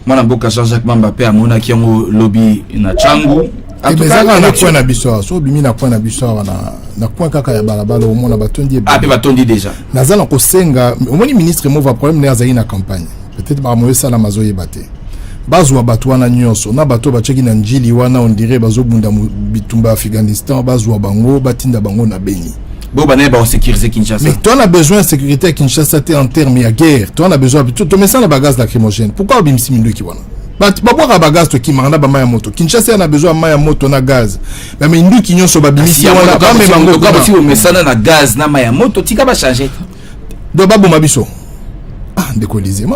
[SPEAKER 6] Mwana mboka Jean-Jacques Mamba pe amona ki yango lobby na Changu.
[SPEAKER 9] En tout cas na kwa na biso so bimi na kwa na biso na kwa kaka ya balabala au mona batondi
[SPEAKER 6] ah pe batondi déjà.
[SPEAKER 9] Nazala ko senga au moni ministre mo va problème na zaina campagne. Peut-être ba moyo sala mazoye baté. Bazwa bato wana nyonso na bato bacheki na njili wana on dirait bazobunda bitumba Afghanistan bazwa bango batinda bango na Beni.
[SPEAKER 6] Bon bané ba sécuriser Kinshasa.
[SPEAKER 9] Mais toi on a besoin de sécurité à Kinshasa en termes de guerre. Toi on a besoin tu mets ça la bagage lacrymogène. Pourquoi bimsi mindu ki wana? Babwa bagage to ki manda ba maya moto. Kinshasa on a besoin de maya moto na gaz. Mais mindu ki nyonso ba bimisi wana ba me bango
[SPEAKER 6] ka si o mesana na gaz na maya moto tika ba changer.
[SPEAKER 9] Do babo mabiso. Ah, Ndeko Elysée,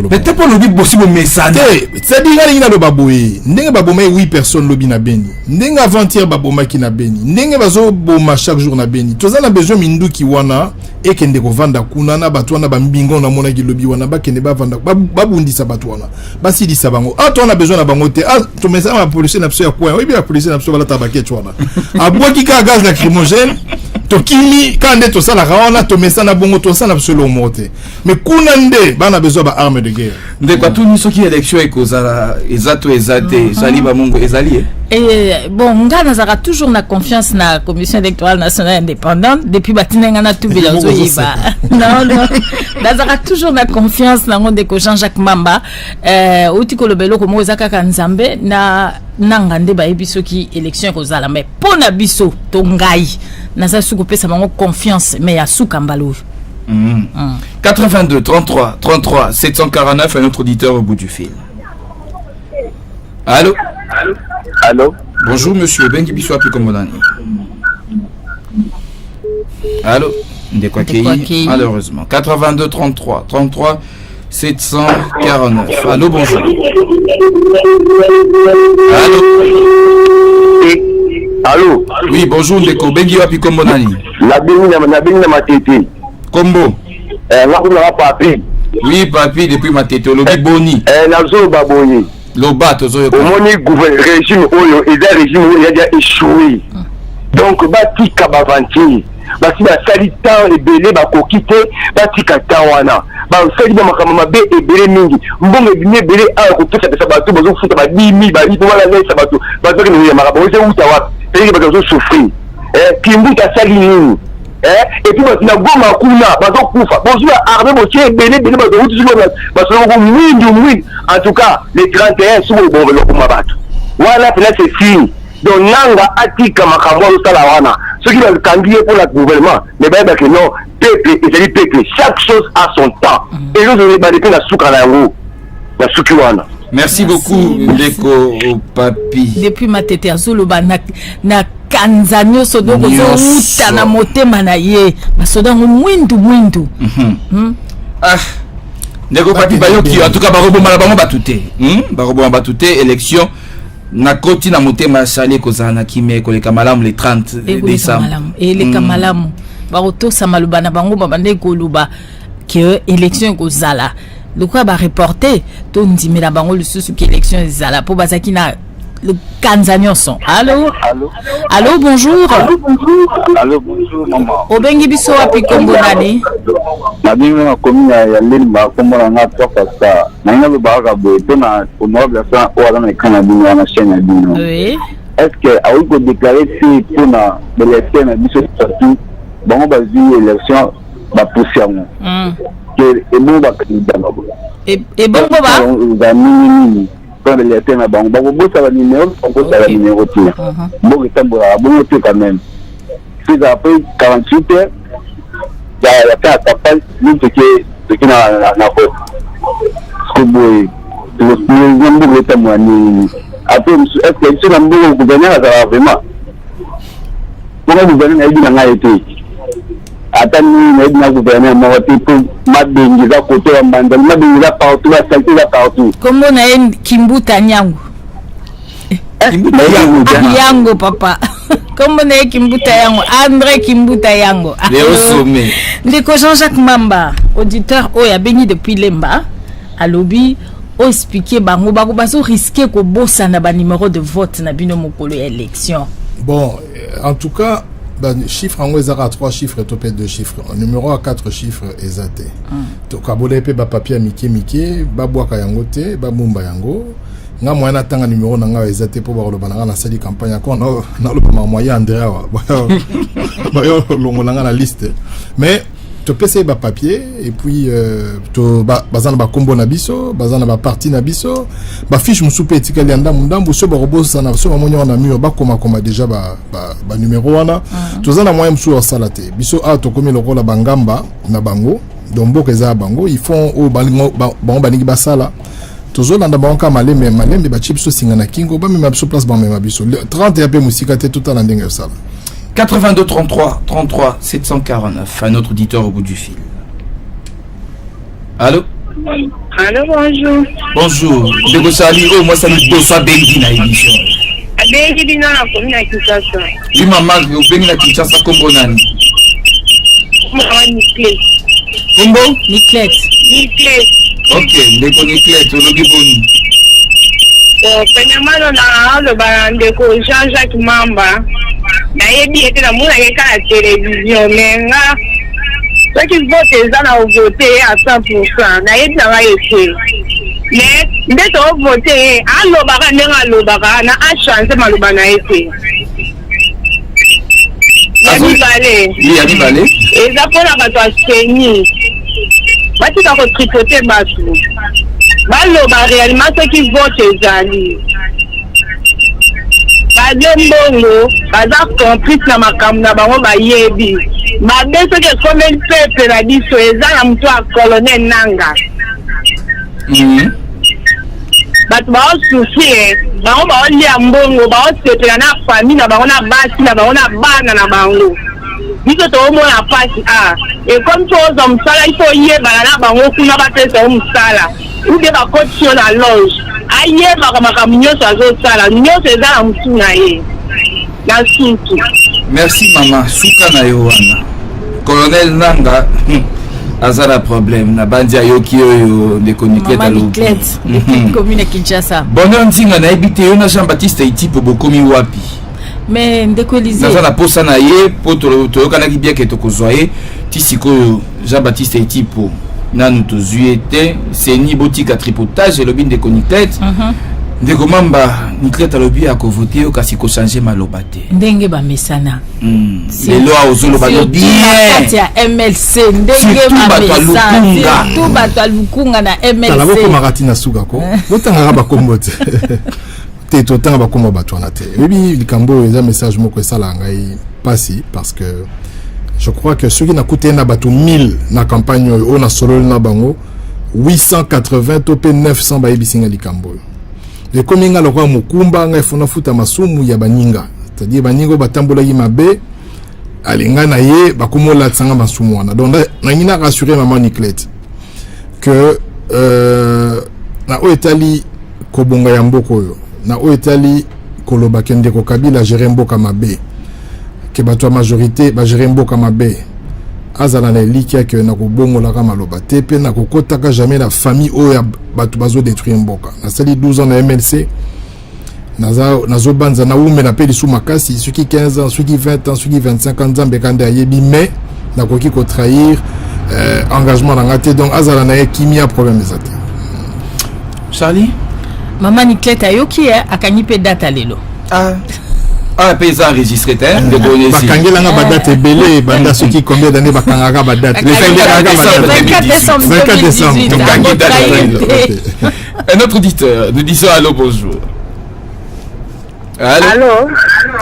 [SPEAKER 6] mais t'es pas le but possible message.
[SPEAKER 9] C'est-à-dire qu'il y a le baboué. N'engue baboué 8 personnes lobby na Beni. N'engue avant-hier baboué qui na Beni. N'engue bazo boma chaque jour na Beni. Tous on a besoin mindu ki wana et kende ko vanda kuna na batu wana ba mbingo na mona ki lobby wana ba kende ba vanda babundi sa batu wana. Ba si di sa bango. Ah toi on a besoin na bango te. Ah to mesa la police na pso ya quoi. Oui bien la police na pso bala tabaket wana. Abwa ki ka gaz lacrymogène. Tokimi kande to sala raona to mesa na bongo to sala absolument morte. Mais kunande bana besoin ba arme de guerre.
[SPEAKER 6] Ndeko tout niso ki élection ekozala ezato ezate sali ba mongo ezali.
[SPEAKER 8] Et bon ngana zara toujours na confiance na commission électorale nationale indépendante depuis batinenga na tout bilanzo yiba. Non zara toujours na confiance na Ndeko Jean-Jacques Mamba uti ko lobelo ko mozaka kanzambe na nangande ba ebiso ki élection ekozala mais pona biso to ngai na za suko pesa bango confiance mais ya suka mbalo.
[SPEAKER 6] 82 33 33 749 un autre auditeur au bout du fil. Allô.
[SPEAKER 11] Allô.
[SPEAKER 6] Bonjour monsieur Bengi biso api kombonani. Allô. Ndeko Akei malheureusement 82 33 33 749. Allô bonjour. Allô.
[SPEAKER 10] Allô.
[SPEAKER 6] Oui bonjour Ndeko Bengi api kombonani.
[SPEAKER 10] La bini na matete.
[SPEAKER 6] Combo.
[SPEAKER 10] Nakuna papi.
[SPEAKER 6] Oui papi depuis matete lobi boni.
[SPEAKER 10] Nazo baboye.
[SPEAKER 6] Loba tozo yo.
[SPEAKER 10] Omoni régime oyo eza régime oyo ya échoué. Donc batika bavanti. Basi ba salita ebele bakoki te batika tawana. Ba sali ba makama mabe ebele mingi. Mbongo ebele a ko pesa pesa bato bozo futa ba 10,000 ba ito wala nesa bato. Bato ke ni makaba bozo uta wa. Peli bazo souffrir. Kimbuta sali nini? Et puis na goma kuna bazo kufa. Bozo armé bozo ebele bazo uti sur bazo mwindu. En tout cas, les 31 sont bon le combattre. Voilà, là c'est fini. Donc nanga atika makambo sala wana. Ce qui va le candidat pour le gouvernement, mais ben que non, peuple et peuple, chaque chose a son temps. Et nous on est depuis la souka na yango. La souki wana.
[SPEAKER 6] Merci beaucoup, Ndeko Papi.
[SPEAKER 8] Depuis Matete Azuluba na Kanzanyo Sodoko Uta na motema na ye. Basoda mwindu.
[SPEAKER 6] Ah. Ndeko Papi Bayoki, en tout cas, baroboma bango batute. Baroboma batute, élection. Na koti na motema sali kozana kime koleka malamu le 30 décembre.
[SPEAKER 8] Et les kamalamu. Baroto samaluba na bango babande koluba que élection kozala. Le quoi va reporter ton dimela bango le sous qui élection zala pour bazaki na le Kanzanyo son. Allô, bonjour.
[SPEAKER 12] Allô, bonjour, maman.
[SPEAKER 8] Obengi biso api kombo nani?
[SPEAKER 12] Mabimi na komina ya Limba kombo na ngata pasta. Na ngalo baka boy tona honorable sa wala na kana bino na chaîne ya bino.
[SPEAKER 8] Oui.
[SPEAKER 12] Est-ce que a eu ko déclarer si pona l'élection na biso surtout bango bazi élection ba pousser ngo. Que e bon ba candidat ngabo.
[SPEAKER 8] Et bon ba
[SPEAKER 12] quand les états bango bango bossa ba numéro on bossa la numéro tu bon tambola bon tu quand même c'est après 48 heures ya ta campagne ni que na ko ce boy le nombre de témoignages après est-ce que c'est un bon gouvernement ça vraiment comment gouvernement est bien été atani na idina gouvernement mawati pour mabengi za koto ya mandali mabengi za partout la santé za partout
[SPEAKER 8] comment na Kimbuta Nyango
[SPEAKER 6] Kimbuta
[SPEAKER 8] Yango papa comment na Kimbuta Yango André Kimbuta Yango
[SPEAKER 6] Léo Sommet
[SPEAKER 8] Ndeko Jean-Jacques Mamba auditeur oya béni depuis Lemba à lobby o expliquer bango bazo risquer ko bossa na ba numéro de vote na bino mokolo élection.
[SPEAKER 9] Bon, en tout cas chiffre en gros à 3 chiffres et topé 2 chiffres. Numéro à 4 chiffres exacté. Donc abolepe ba papier mike babwaka yango te babumba yango. Nga moyena tanga numéro nanga exacté pour ba lobana na sali campagne ko na lobama moyen Andrea wa. Ba yo longolanga na liste. Mais to pese ba papier et puis to bazana ba kombo na biso, bazana ba parti na biso, ba fiche musupe etikali anda mundambu so ba robosa na so mamonyo na mur ba koma déjà ba numéro wana. Tozana moyen musu o salate. Biso a to komi lokola bangamba na bango, dombo keza bango, ils font au bangi basala. Tozolanda banka malembe ba chipso singana kingo ba mema biso place ba mema biso. 30 AP musika te tout à ndenge sala.
[SPEAKER 6] 82 33 749. Un autre auditeur au bout du fil. Allô?
[SPEAKER 13] Allô, bonjour.
[SPEAKER 6] Bonjour. De Sali, moi ça me dosa bengi na émission.
[SPEAKER 13] Bengi dina na commune à Kinshasa.
[SPEAKER 6] Oui maman, bengi na Kinshasa kombo nani?
[SPEAKER 13] Maman Niclet.
[SPEAKER 6] Kombo?
[SPEAKER 8] Niclet.
[SPEAKER 6] Ok, ndeko Niclet, ologi boni.
[SPEAKER 13] Premièrement, on a le bandeko Jean-Jacques Mamba. nayebi ete na mona yeka la télévision mais nga ceux qui votent ça na voter à 100% nayebi na ba ete mais ndeto voter alobaka ndenga alobaka na a chance maluba na ete
[SPEAKER 6] yani balé
[SPEAKER 13] eza mpona bato aseni batika kotripote bato baloba réellement ceux qui votent ezali Mbongo, baza complice na makambo na bango bayebi. Mabe soki komeli pepe na biso eza na mutu a colonel Nanga. Bato baosusi bango baolia mbongo baosepela na famille na bango na basi na bango na bana na bango. Biso toomona pasi et comme toza mosala ifo oyebana na bango kuna bapesa o mosala ube bakoti yo na loge ayebaka makambo nyonso azosala nyonso eza na motu na ye na sutu.
[SPEAKER 6] Merci mama suka na yo wana colonel Nanga azala problème na bandi ayoki oyo ndeko Niclet alobi
[SPEAKER 8] commune Kinshasa.
[SPEAKER 6] Bonheur nzinga na ebite yo na Jean-Baptiste Itipo bokomi wapi?
[SPEAKER 8] Mais ndeko Elise
[SPEAKER 6] naza na posa na ye po toyokanaki bien ke tokozwa ti sikoyo Jean-Baptiste Itipo nanu tozwi ete seni botika tripotage elobi ndeko Niclet ndeko Mamba Niclet alobi akovote yo kasi kochange maloba te
[SPEAKER 8] ndenge bamesana
[SPEAKER 6] lelo azoloba no bien
[SPEAKER 8] kati ya MLC ndenge bamesana tout bato alukunga na MLC
[SPEAKER 9] tala boko makati na suka ko botanga bakombo te te totanga bakombo bato wana te ebi likambo eza message moko esala ngai pasi parce que je crois que ceux qui n'a coûté na bato 1000 na campagne on a solo na bango 880 to pe 900 bayebisinga likambo. Et comme inga lokwa mukumba nga ifuna futa masumu ya baninga. C'est-à-dire baningo batambola yi mabe alinga na ye bakumola tsanga masumu wana. Donc na ngina rassurer maman Niclette que na o etali kobonga ya mboko yo. Na o etali koloba kende ko Kabila gérer mboka mabe. Que bato majorité ba gérer mboka mabe. Azala na likia que na kobongo la maloba tepe na kokotaka jamais la famille o ya bato bazo détruire mboka. Na sali 12 ans na MLC. Nazo banza na ume na peli sou makasi, ceux qui 15 ans, ceux qui 20 ans, ceux qui 25 ans mbekande ayebi mais na koki ko trahir engagement na ngate donc azala na kimia problème ezate.
[SPEAKER 6] Charlie
[SPEAKER 8] Maman Niclette ayoki akanyi pe data lelo.
[SPEAKER 6] Ah, paysan enregistré, de connaître.
[SPEAKER 9] Bakangela nga badate belé, banda ceux qui combien d'années bakanga badate. Le
[SPEAKER 8] 24 décembre 2018.
[SPEAKER 6] Un autre auditeur, nous disons allô, bonjour.
[SPEAKER 13] Allô?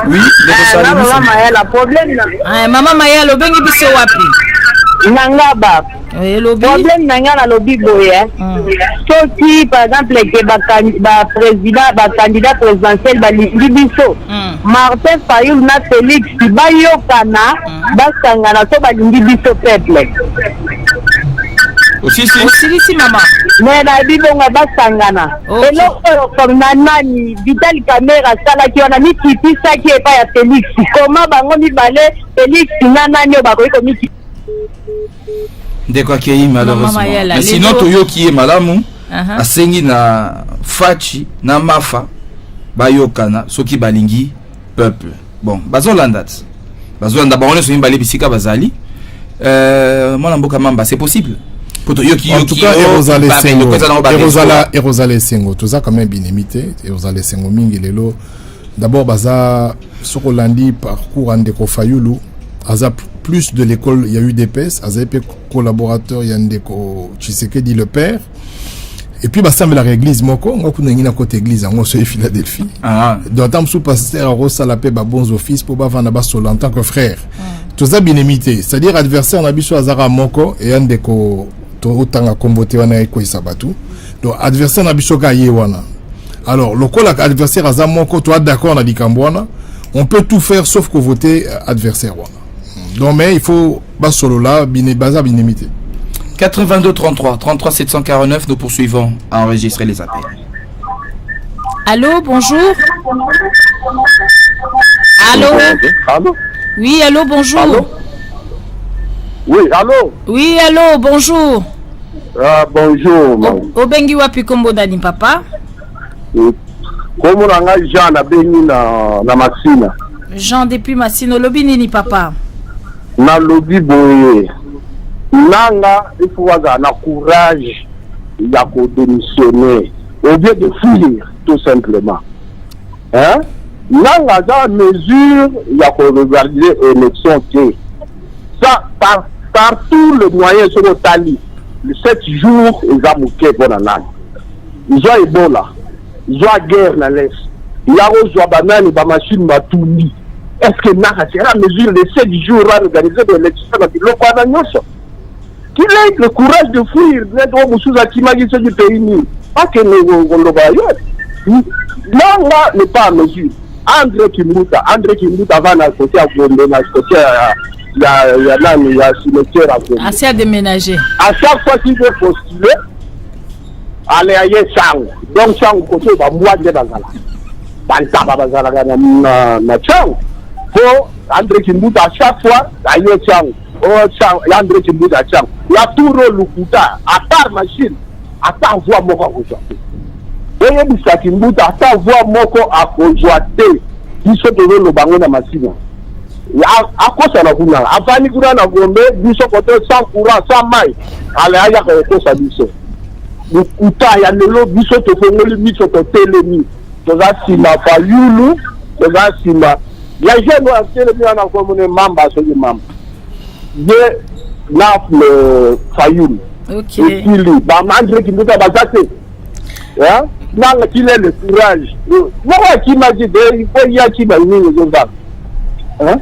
[SPEAKER 6] Oui,
[SPEAKER 13] Maman Mayala, problème.
[SPEAKER 8] Maman Mayala, bengi biso wapi?
[SPEAKER 13] Nangaba. Problème nanga lobby boye. Soki par exemple candidat présidentiel balingi biso. Martin Fayulu na Félix bayokana basangana so balingi biso peuple.
[SPEAKER 6] Aussi
[SPEAKER 8] maman.
[SPEAKER 13] Mais la bibonga basangana. Eloko comme nani Vital Camera sala ki ona miti saki epa ya Félix. Comment bango mibale Félix nana nyo bakoyi ko miti.
[SPEAKER 6] De quoi qu'il y ait malheureusement. Mais sinon, Toyo qui est malamu, asengi na fachi, na mafa, bayokana, soki balingi, peuple. Bon, bazo landat. Bazo landat, on est sur une balé bisika bazali. Mon amboka mamba, c'est possible.
[SPEAKER 9] En tout cas, Erosale Sengo, tout ça quand même bien imité. Erosale Sengo mingi lelo. D'abord, baza, Sokolandi, parcours Andeko Fayulu. Aza plus de l'école, il y a eu des PES, Aza EP collaborateur, il y a Ndeko Tshisekedi le père. Et puis, bah, la église, moko, on a une côté église, on a Philadelphie. Donc, tant que pasteur, Rosa la paix, bons office, pour bah, vendre en tant que frère. Tout ça bien imité. C'est-à-dire, adversaire, on a biso Azara moko, et Ndeko, autant à comboter, on a écho sabatu. Donc, adversaire, on a biso wana. Alors, le col adversaire, Azara moko, toi, d'accord, on a dit Kambouana. On peut tout faire sauf que voter adversaire. Donc, mais il faut bas solo là, baza binémité.
[SPEAKER 6] 82 33 33 749, nous poursuivons à enregistrer les appels.
[SPEAKER 8] Allô, bonjour. Allô.
[SPEAKER 12] Allô.
[SPEAKER 8] Oui, allô, bonjour.
[SPEAKER 12] Allô? Oui, allô.
[SPEAKER 8] Oui, allô, bonjour.
[SPEAKER 12] Bonjour.
[SPEAKER 8] Obengi wapi kombo dani papa?
[SPEAKER 12] Comme on a Jean na bengi na Maxina.
[SPEAKER 8] Jean depuis Massino lobi nini papa?
[SPEAKER 12] Na lobi boye. Nanga il faut avoir na courage ya ko démissionner au lieu de fuir tout simplement. Hein? Nanga za mesure ya ko regarder élection té. Ça partout le moyen sur le tali. Le 7 jours ils ont mouké bon là. Ils ont Ebola. Ils ont guerre dans l'Est. Il y a aussi banane ba machine matuli. Est-ce que n'a c'est la mesure de 7 jours à organiser des élections dans le Kwananyoso? Qu'il ait le courage de fuir, d'être au sous Akimagi du pays ni. Pas que nous on le voyons. Non, là n'est pas à mesure. André Kimbuta va à côté à Gombe, à côté il y a cimetière à Gombe.
[SPEAKER 8] Assez à déménager.
[SPEAKER 12] À chaque fois qu'il veut postuler, allez à Yesang. Donc Sang côté va moi de Bazala. Bantaba Bazala na Chang. Pour André Kimbuta à chaque fois à Yesang. André Kimbuta Chang. Il y a tout le Lukuta, à part machine, à part voix moko aujourd'hui. Et il y a Kimbuta, à part voix moko à aujourd'hui. Il se trouve le bango na machine. À quoi ça n'a pas eu? Avant ni kuna na Gombe, biso côté sans courant, sans maille. Allez aya ko ça biso. Lukuta ya lelo biso to fongoli biso to telemi. To za sima Fayulu, to za sima. Ya jeune wa telemi na komune mamba so ni mamba. Ye na le Fayulu.
[SPEAKER 8] OK.
[SPEAKER 12] Il ba André Kimbuta bazate. Hein? Nanga qu'il ait le courage. Moi qui m'a dit il faut y a qui m'a mis les autres. Hein?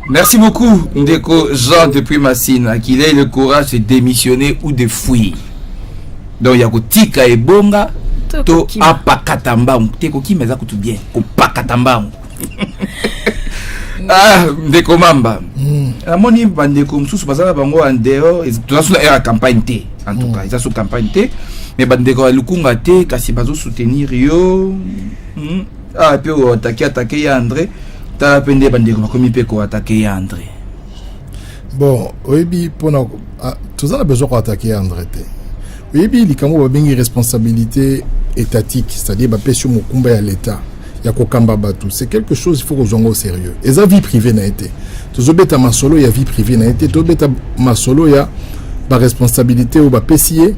[SPEAKER 6] Merci beaucoup, Ndeko Jean depuis Massine, qu'il ait le courage de démissionner ou de fuir. Donc ya kotika ebonga to apakata mbangu te kokima za kutu bien kopakata mbangu. Ah, ndeko mamba. Amoni bandeko msusu bazala bango en dehors, tout ça est la campagne T en tout cas, ça sous campagne T, mais bandeko lukunga te kasi bazo soutenir yo. Ah, puis attaquer ya André, ta pende bandeko bakomi pe ko attaquer ya André.
[SPEAKER 9] Bon, oui, pour tout ça a besoin d'attaquer André. Oui, il y a une responsabilité étatique, c'est-à-dire que Mokumba à l'État. C'est quelque chose qu'il faut que au sérieux. Et ça vie privée n'a été. Tout ça ma solo il y a vie privée n'a été. Tout ça ma solo il y a la responsabilité ou ba pesier.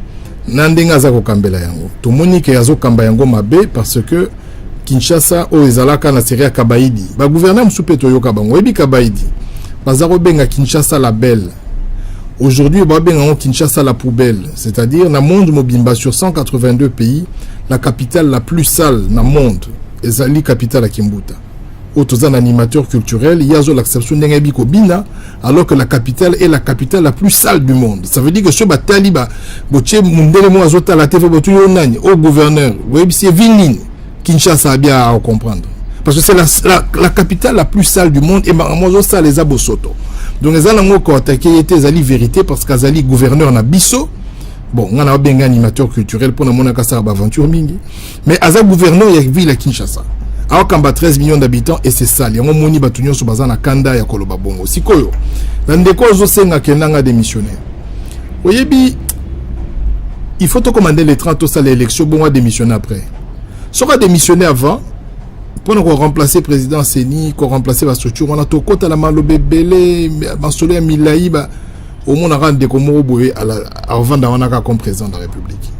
[SPEAKER 9] Nandenga za ko kambela yango. To monique ya zo kamba yango mabe parce que Kinshasa o ezalaka na série Kabaidi. Ba gouverneur msupeto yo kabango. Ebi Kabaidi. Bazaro benga Kinshasa la belle. Aujourd'hui, ba benga Kinshasa la poubelle. C'est-à-dire na monde mobimba sur 182 pays, la capitale la plus sale na monde. Ezali capitale à Kimbuta. Autres animateurs culturels, il y a l'acception d'un bina, alors que la capitale est la capitale la plus sale du monde. Ça veut dire que ce bataliba, boche mundele mo azota la TV botu yonani au gouverneur, oui c'est Vinine, Kinshasa a bien à comprendre. Parce que c'est la capitale la plus sale du monde et moi ça les abosoto. Donc les gens qui ont attaqué étaient zali vérité parce qu'azali gouverneur na biso. Bon, on a bien un animateur culturel pour nous faire une aventure mingi. Mais Aza gouverneur, il y a ville à Kinshasa. Alors qu'on a 13 millions d'habitants et c'est ça. Il y a un moni batunyo sur bazana kanda ya koloba bongo. Sikoyo. Dans des causes aussi, on a démissionné. Oyebi, il faut te commander les 30 aux l'élection, bon, on a démissionné après. Si on a démissionné avant, pour nous remplacer le président Seni, pour remplacer la structure, on a tout côté la malobé belé, Mansole Milaïba. Au moins, on a rendu comme avant d'avoir comme président de la République.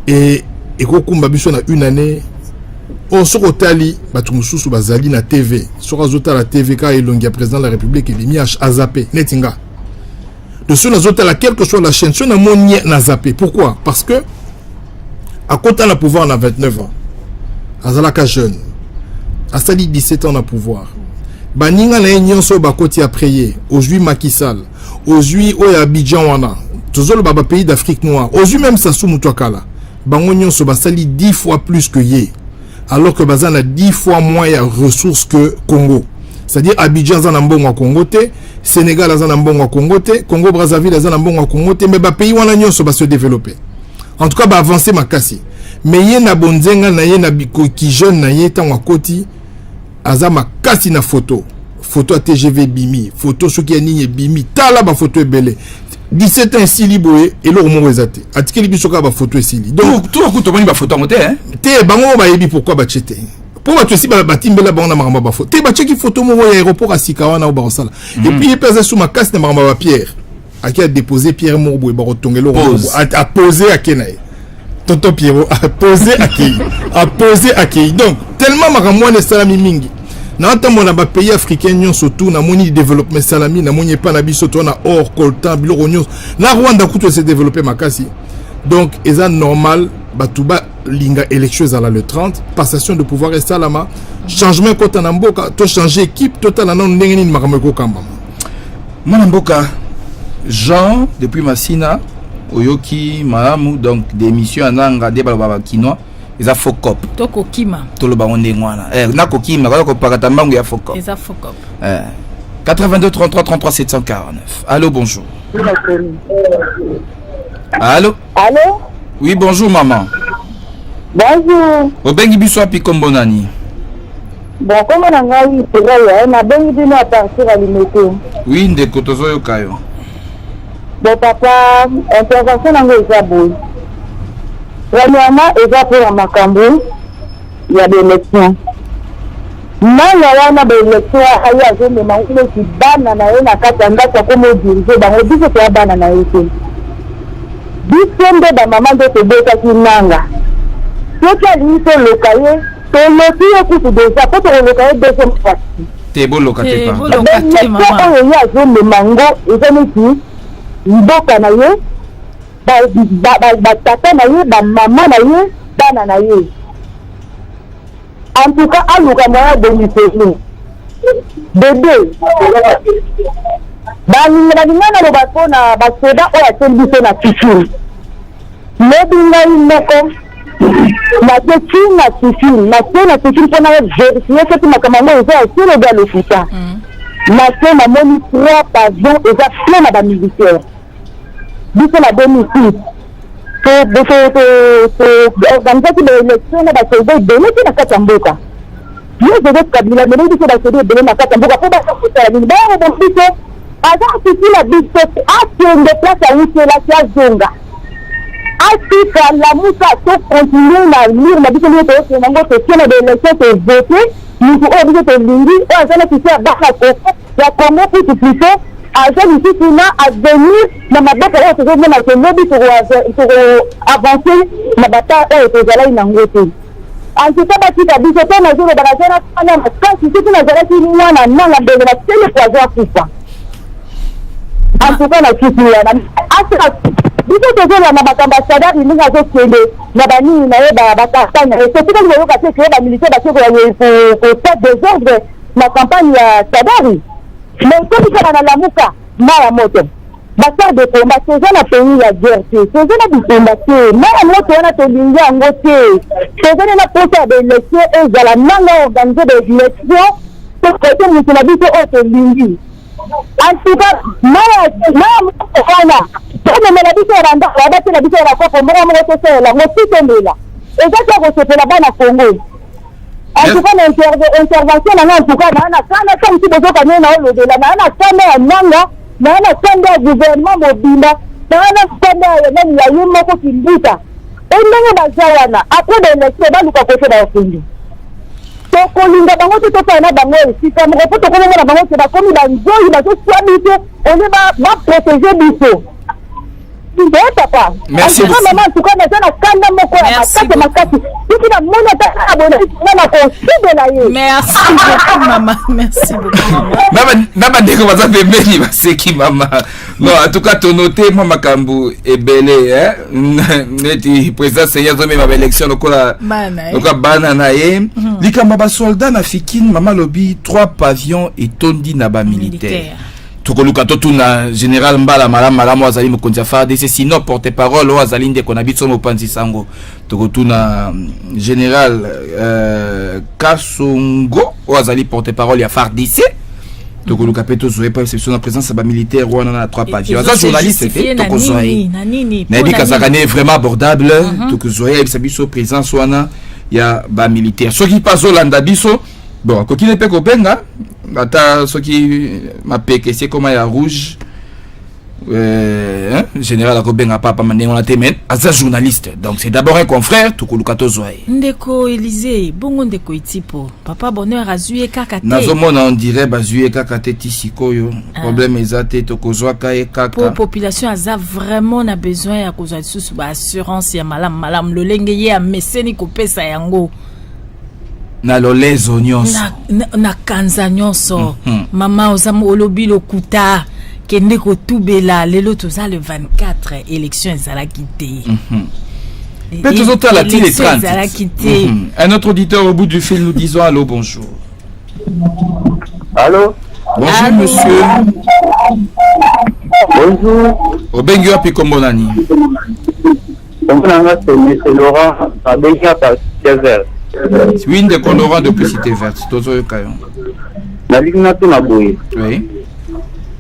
[SPEAKER 9] Et quand on a une année, on se retali, on bazali na TV, sur la TV quand il y a président de la République, il est à zappé, netinga. De ce la quelle que soit la chaîne, on a monnier na zappé. Pourquoi? Parce que à côté on a pouvoir, on a 29 ans. Azalaka jeune. Asali 17 ans on a pouvoir. Baninga na nyonso bakoti a prier aujourd'hui Macky Sall aujourd'hui oya Abidjan wana tozolo baba pays d'Afrique noire aujourd'hui même Sassou Mutwakala bango nyonso basali 10 fois plus que yé alors que bazana a 10 fois moins de ressources que Congo, c'est-à-dire Abidjan za na mbongo wa Congo te, Sénégal za na mbongo wa Congo te, Congo Brazzaville za na mbongo wa Congo te, mais ba pays wana nyonso ba se développer, en tout cas ba avancer makasi. Mais yé na bonzenga na yé na biko ki jeune na yé tan wa koti azama kasi na photo à TGV bimi photo soki ya nini bimi tala ba photo ebele 17 ans sili boye et lo mo rezate atikeli bisoka ba photo sili donc
[SPEAKER 6] tout ko to bani ba photo ngote hein
[SPEAKER 9] te bango ba yebi pourquoi ba chete pour ba tosi ba batimbela bango na maramba ba photo te ba cheki photo mo ya aéroport asika wana au barosala et puis pesa sous ma kasi na maramba ba Pierre aki a déposé Pierre mo boye ba rotongelo a poser à Kenaï tonton Pierrot a posé à poser donc tellement makamwa ne salami mingi na ntambo na ba pays africains nyon surtout na moni développement salami na moni pa na biso to na or coltan biloko nyos na Rwanda kuto se développer makasi donc eza normal batuba linga élection à le 30 passation de pouvoir et salama changement kota na mboka to changer équipe total na ndenge ni makameko kamba
[SPEAKER 6] mwana mboka Jean depuis Massina oyoki malamu donc des missions ananga de baba kinois eza fokop
[SPEAKER 8] to kokima
[SPEAKER 6] to lo bango ndengwana na kokima ko pakata mbangu ya fokop
[SPEAKER 8] eza fokop
[SPEAKER 6] 82 33 33 749. Allô, bonjour. Allô?
[SPEAKER 14] Allô?
[SPEAKER 6] Oui, bonjour maman.
[SPEAKER 14] Bonjour.
[SPEAKER 6] Obengi biso api kombonani.
[SPEAKER 14] Bon, comment on a eu c'est vrai, on a bien dit à partir à l'immédiat.
[SPEAKER 6] Oui, ndeko tozoyo kayo.
[SPEAKER 14] Bon papa, intervention dans les abos. Premièrement, il va pour Makambo, il y a des élections. Nanga wana ba élection aya zone mangule ki bana na yena katanga kwa komo dirige bango biso to bana na yote. Bisembe ba mama de te beta ki nanga. Soka liso lokaye, to lokiye ku déjà pour to lokaye deuxième partie.
[SPEAKER 6] Te bo lokate pa.
[SPEAKER 14] Lokate mama. Oyo ya zone mango ezani ki mboka na ye ba tata na ye ba mama na ye bana na ye. En tout cas, à l'ougamara de l'UPG, bébé, banimana le bateau na basoda ou à celui na futur. Lobinga moko na tetina sifini na tena sifini pour vérifier que ma commande est sur le gars le futa. Na tena moni 3 pavillons et ça plein na ba militaire. Biso na 2006. Organiser l'élection na ba soldat de l'équipe na Katamboka. Yo de Kabila mais biso ba soldat de na Katamboka pour ba futa ni ba bon biso. Azar sifini la biso a de place à où c'est la Zonga. Afrique, la moussa peut continuer à lire la Bible de Sénégal, que si on a des élections qui sont votées, nous pouvons obliger de l'Indi, et à ce qui fait à Bakako, la Congo pour tout plus fait, à ce qui fait à venir, dans ma bataille, c'est vraiment que lobby pour avancer, la bataille est déjà là, il en route. En tout cas, si tu as dit que tu as joué dans la zone, quand tu sais que tu as joué dans la zone, c'est le poison à tout. En tout cas, la situation biso tozola na bakambassadeur ilinga zokende na bani na yeba bakatanya et c'est que le cas que les militaires parce que pour faire des ordres la campagne ya Sadari mais comme ça na la muka mara moto basar de combat c'est na pays ya guerre c'est na combattre mara moto na tolinga ngote c'est na posa de l'élection et za la nanga organiser des élections pour que nous na biso auto lingi en tout cas mara comme la biso randa la bati la biso la kwa mora mora tose la ngotitendela ezaka ko sepela bana Congo en tout cas intervention na en tout cas na kana comme si bozoka na olo de la na kana ya nanga na kana gouvernement mobimba na kana ya nani ya yimo ko kimbuta ndenge bazawana après de l'élection baluka ko fera kundu to kolinga bango to pa na bango sika mo ko to ko na bango ke ba komi ba nzoyi ba to swabite on va protéger biso.
[SPEAKER 6] Merci beaucoup.
[SPEAKER 8] Merci beaucoup, maman. Merci beaucoup,
[SPEAKER 6] maman. Non, en tout cas, ton noté, Maman Kambu est belé, hein. Neti président Seigneur Zomé ma élection donc la bananaye. Likamba soldat na fikine maman lobby 3 pavillons et tondi na ba militaire. Tokoluka totuna général Mbala malamu azali mokonzi FARDC sinon porte-parole azali nde kona bitso mopanzi sango tokotuna général Kasongo azali porte-parole ya FARDC tokoluka peto zoe pas exception en présence ba militaire wana na 3 pavillons za journaliste était tokozoe na bi kazakane vraiment abordable tokozoe biso présence wana ya ba militaire soki pas Olanda biso bon kokine pe kopenga ata soki mapeke c'est comme ya rouge général akobenga papa manengo na temen aza journaliste donc c'est d'abord un confrère tukuluka tozoe
[SPEAKER 8] ndeko Élysée bongo ndeko Itipo papa bonheur azuye kaka te
[SPEAKER 6] nazomona on dirait bazuye kaka te tisikoyo problème ezate tokozwa kae kaka
[SPEAKER 8] pour population aza vraiment na besoin ya kozwa sous ba assurance ya malam lolenge ye a meseni kopesa yango
[SPEAKER 6] na lolezo nyonso
[SPEAKER 8] na kanza nyonso mama ozamu olobi lokuta kende ko tubela lelo toza le 24 élection ezalaki te
[SPEAKER 6] peut toujours la télé 30 un autre auditeur au bout du fil nous disons allô bonjour
[SPEAKER 12] allô
[SPEAKER 6] bonjour monsieur
[SPEAKER 12] bonjour
[SPEAKER 6] obengi wapi kombo nani
[SPEAKER 12] ombonanga c'est Laurent abengi par Césaire.
[SPEAKER 6] Oui, de colorant de Cité Verte. Tozo yokayo.
[SPEAKER 12] La ligne na tuna boye.
[SPEAKER 6] Oui.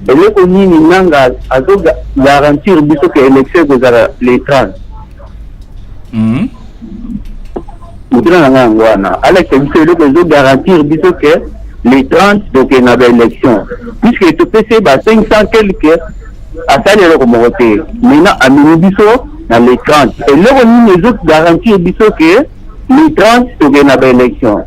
[SPEAKER 12] Et le koni ni nanga azo garantir biso que élection kozala les 30. Mutuna nanga ngwana. Alex biso le kozo garantir biso que les 30 donc il y a une élection. Puisque tu peux c'est 500 quelques à ça le comme voter. Maintenant à biso dans les 30. Et le koni les autres garantir biso que les 30 donc il y a une élection.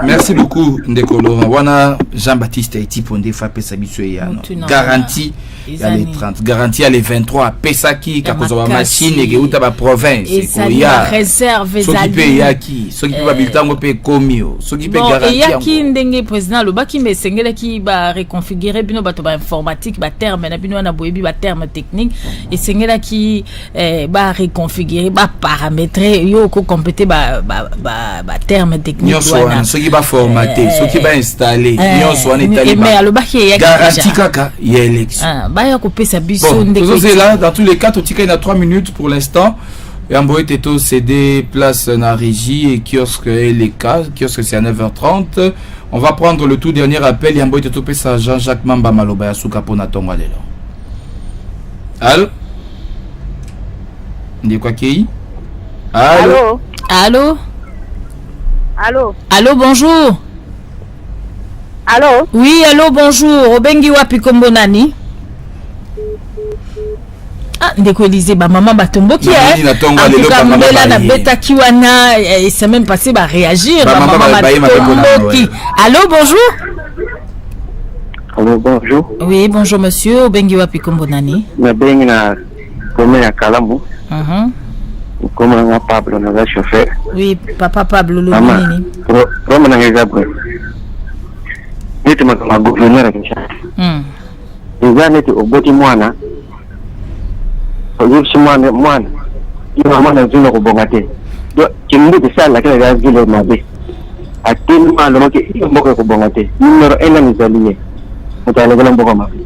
[SPEAKER 6] Merci beaucoup Ndekolo. Wana Jean-Baptiste Itipo ndefa pesa biso ya garantie ya les 30 garantie ya les 23 pesa ki kakozwa machine et uta ba province
[SPEAKER 8] ko ya réserve
[SPEAKER 6] ezali yaki soki pe babiltango pe komio soki pe garantie
[SPEAKER 8] yaki ndenge président lobaki mesengela ki ba reconfigurer bino bato ba informatique ba terme na bino na boyebi ba terme technique esengela ki ba reconfigurer ba paramétrer yo ko compléter ba terme technique
[SPEAKER 6] wana soki ba formater soki ba installer nyonso wana itali
[SPEAKER 8] mais alobaki yaki
[SPEAKER 6] garantie kaka ya élection
[SPEAKER 8] baya kopesa biso
[SPEAKER 6] Bon,
[SPEAKER 8] ndeko
[SPEAKER 6] c'est là, dans tous les cas, Totika il a 3 minutes pour l'instant. Yamboé Teto CD place na régie et kiosque et les cas. Kiosque c'est à 9h30. On va prendre le tout dernier appel. Yamboé Teto pesa Jean-Jacques Mamba Maloba Yasuka Pona Tonga Lelo. Allô? Ndi kwa kei? Allô?
[SPEAKER 8] Allô?
[SPEAKER 14] Allô?
[SPEAKER 8] Allô, bonjour.
[SPEAKER 14] Allô?
[SPEAKER 8] Oui, allô, bonjour. Obengi wapi kombo nani? Ah, ndeko Elise ba maman batombo qui est. Mbela na beta kiwana et c'est même passé ba réagir ba maman batombo qui. Allô, bonjour.
[SPEAKER 15] Allô, bonjour.
[SPEAKER 8] Oui, bonjour monsieur. Obengi wapi kombo nani?
[SPEAKER 15] Na bengi na comme ya Kalamu. Comme na Pablo na chauffeur.
[SPEAKER 8] Oui, papa Pablo lo nini?
[SPEAKER 15] Roma na ngabwe. Niti ma gouverneur kisha. Nzane ti oboti mwana. Oyusi mwana ina mwana zino kubongate. Do kimbu tisala kile ga zile mabe. Atini malo moke mboka kubongate. Numero ena mizalie. Mutale gala mboka mabe.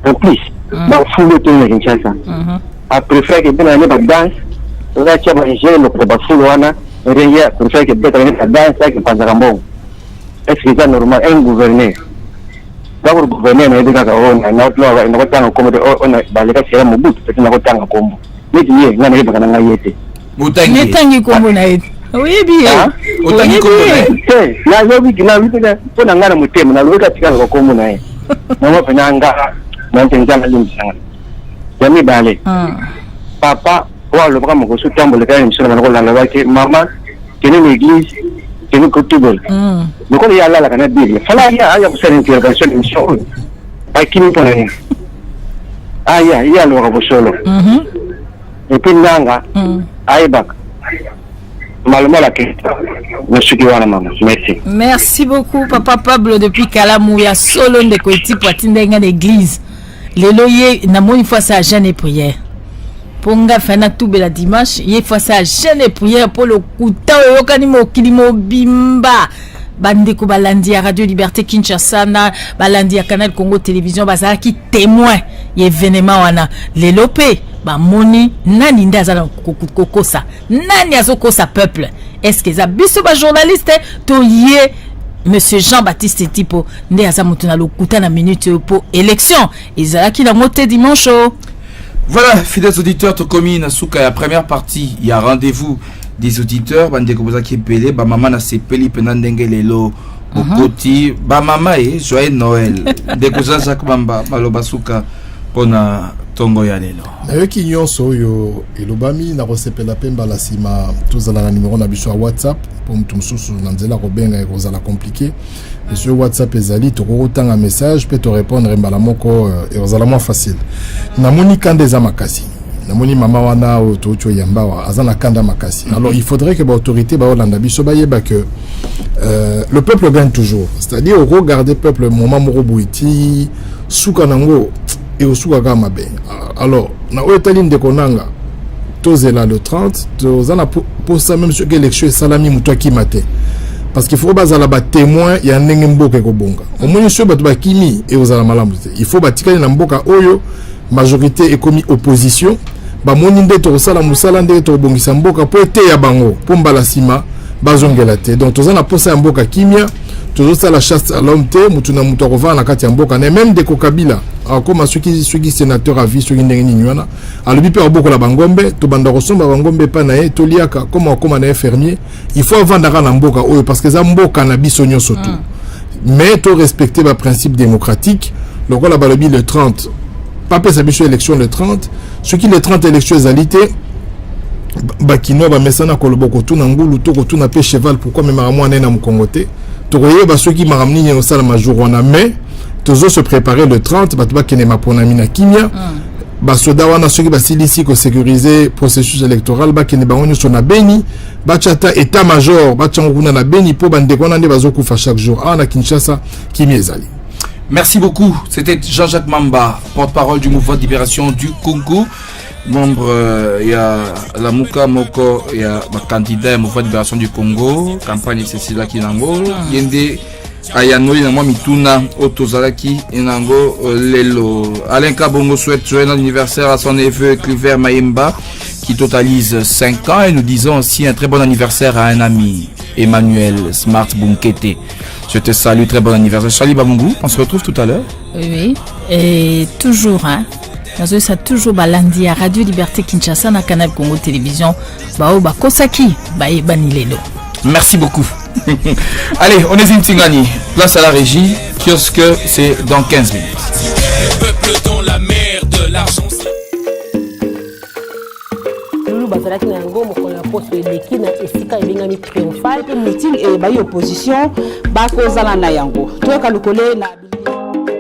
[SPEAKER 15] En plus, ba fulo tene Kinshasa. A préfère que bena ne ba dance. Oza chama jelo kwa ba fulo wana. Reya préfère que beta ne ba dance que panza kambo. Est-ce que c'est normal un gouverneur? D'abord gouverneur na edika ka ona na otlo ba ina kotanga komo de ona baleka sera Mobutu pete na kotanga kombo. Niti ye ngana yeba kana ngayete.
[SPEAKER 8] Mutangi. Netangi kombo na yete. Oui bien.
[SPEAKER 15] Utangi kombo na yete. Na yobi kina witega pona ngana mutema na loka tika ko kombo na yete. Na mo penanga na ntengana limsanga. Yami bale. Papa wa lo baka mo ko sutambo le kana msona na ko langa ba ke mama kene l'église kene ko tubol. Donc on y a là la canette bible. Fala ya aya kusema intervention mission. Akini pona ni. Aya ya lo ko solo. Et puis nanga aibak. Malmala ke. Monsieur wana mama. Merci.
[SPEAKER 8] Merci beaucoup papa Pablo depuis Kalamu ya solo ndeko iti poitinde nga l'église. Lelo ye na mo une fois ça jeûne et prière. Ponga fana tubela dimanche ye fois ça jeûne et prière pour le kuta yokani mo kilimo bimba. Bandeko balandi ya Radio Liberté Kinshasa na balandi ya Canal Congo Télévision bazala ki témoin ye événement wana lelope ba moni nani ndazala kokosa nani azokosa peuple est-ce que za biso ba journaliste to ye monsieur Jean-Baptiste Tipo nde aza mutu na lokuta na minute pour élection ezalaki na moté dimanche.
[SPEAKER 6] Voilà, fidèles auditeurs, Tokomi Nasuka, la première partie, il y a rendez-vous des auditeurs, bande koboza ki pelé, ba maman na sepeli penandenge lelo, okoti, ba mama joyeux Noël. Dekoza Jacques Mamba, malobasuka pona tongo ya lelo.
[SPEAKER 9] Na yoki nyonso yo elobami na kosepela pemba la sima tozala na numéro na biso WhatsApp pour mutumsusu na nzela kobenga ekozala compliqué. Monsieur WhatsApp ezali tokotanga message peut te répondre mbala moko ekozala moins facile. Na moni kande za makasi. Na moni mama wana otocho yambawa azana kanda makasi. Alors il faudrait que l'autorité ba olanda biso ba yeba que le peuple gagne toujours. C'est-à-dire regarder peuple moment moko boiti suka nango et au suka kama be. Alors na otali ndeko nanga tozela le 30 tozana pour ça même sur élection salami mutwa kimate. Parce qu'il faut bazala ba témoin ya ndenge mboka ko bonga. Au moins sur batu ba kimi et ozala malamu. Il faut batikali na mboka oyo majorité est commis opposition. Ba moni nde to sala musala nde to bongisa mboka po ete ya bango po mbala sima bazongela te. Donc tozana posa ya mboka kimia tozo la chasse à l'homme te mutuna muto kovana na kati ya mboka na même de Kokabila comme ceux qui sénateur à vie sur ndenge nywana alobi pe boko la bangombe to banda kosomba bangombe pa na to liaka comme na fermier il faut vendre na mboka oyo parce que za mboka na biso nyonso tout mais to respecter ba principe démocratique donc la balobi le 30 pas sa biso élection le 30 ce qui le 30 élection égalité bakino ba mesana koloboko tuna ngulu to ko tuna pe cheval pourquoi même à moi na mukongote to koyeba ceux qui maramni na sala majour wana mais tozo se préparer le 30 batuba kenema pona mina kimia basoda wana ceux qui basilisi ko sécuriser processus électoral ba keneba onyo sona beni ba chata état major ba changuna na beni po bande kona nde bazokufa chaque jour ana Kinshasa kimia ezali.
[SPEAKER 6] Merci beaucoup. C'était Jean-Jacques Mamba, porte-parole du mouvement de libération du Congo. Membre, il y a la Mouka Moko, il y a le candidat au mouvement de libération du Congo, campagne Cécile Kinango. Il y a des ayanoli na mwa mituna otozalaki enango lelo. Alain Kabongo souhaite joyeux anniversaire à son neveu Cliver Maemba qui totalise 5 ans, et nous disons aussi un très bon anniversaire à un ami, Emmanuel Smart Bunkete. Je te salue, très bon anniversaire. Charlie Bamungou, on se retrouve tout à l'heure.
[SPEAKER 8] Oui, et toujours, hein. Ça toujours lundi à Radio Liberté Kinshasa na Canal Congo Télévision. Bao Bakosaki, Bae Banilelo.
[SPEAKER 6] Merci beaucoup. Allez, on est Tingani. Place à la régie. Kiosque, c'est dans 15 minutes.
[SPEAKER 7] Le peuple dans la mer de l'argent.
[SPEAKER 2] bazalaki na yango mokolo ya poso eleki na esika ebengami triomphal
[SPEAKER 3] meeting et bayi opposition bakozala na yango toyoka lokole na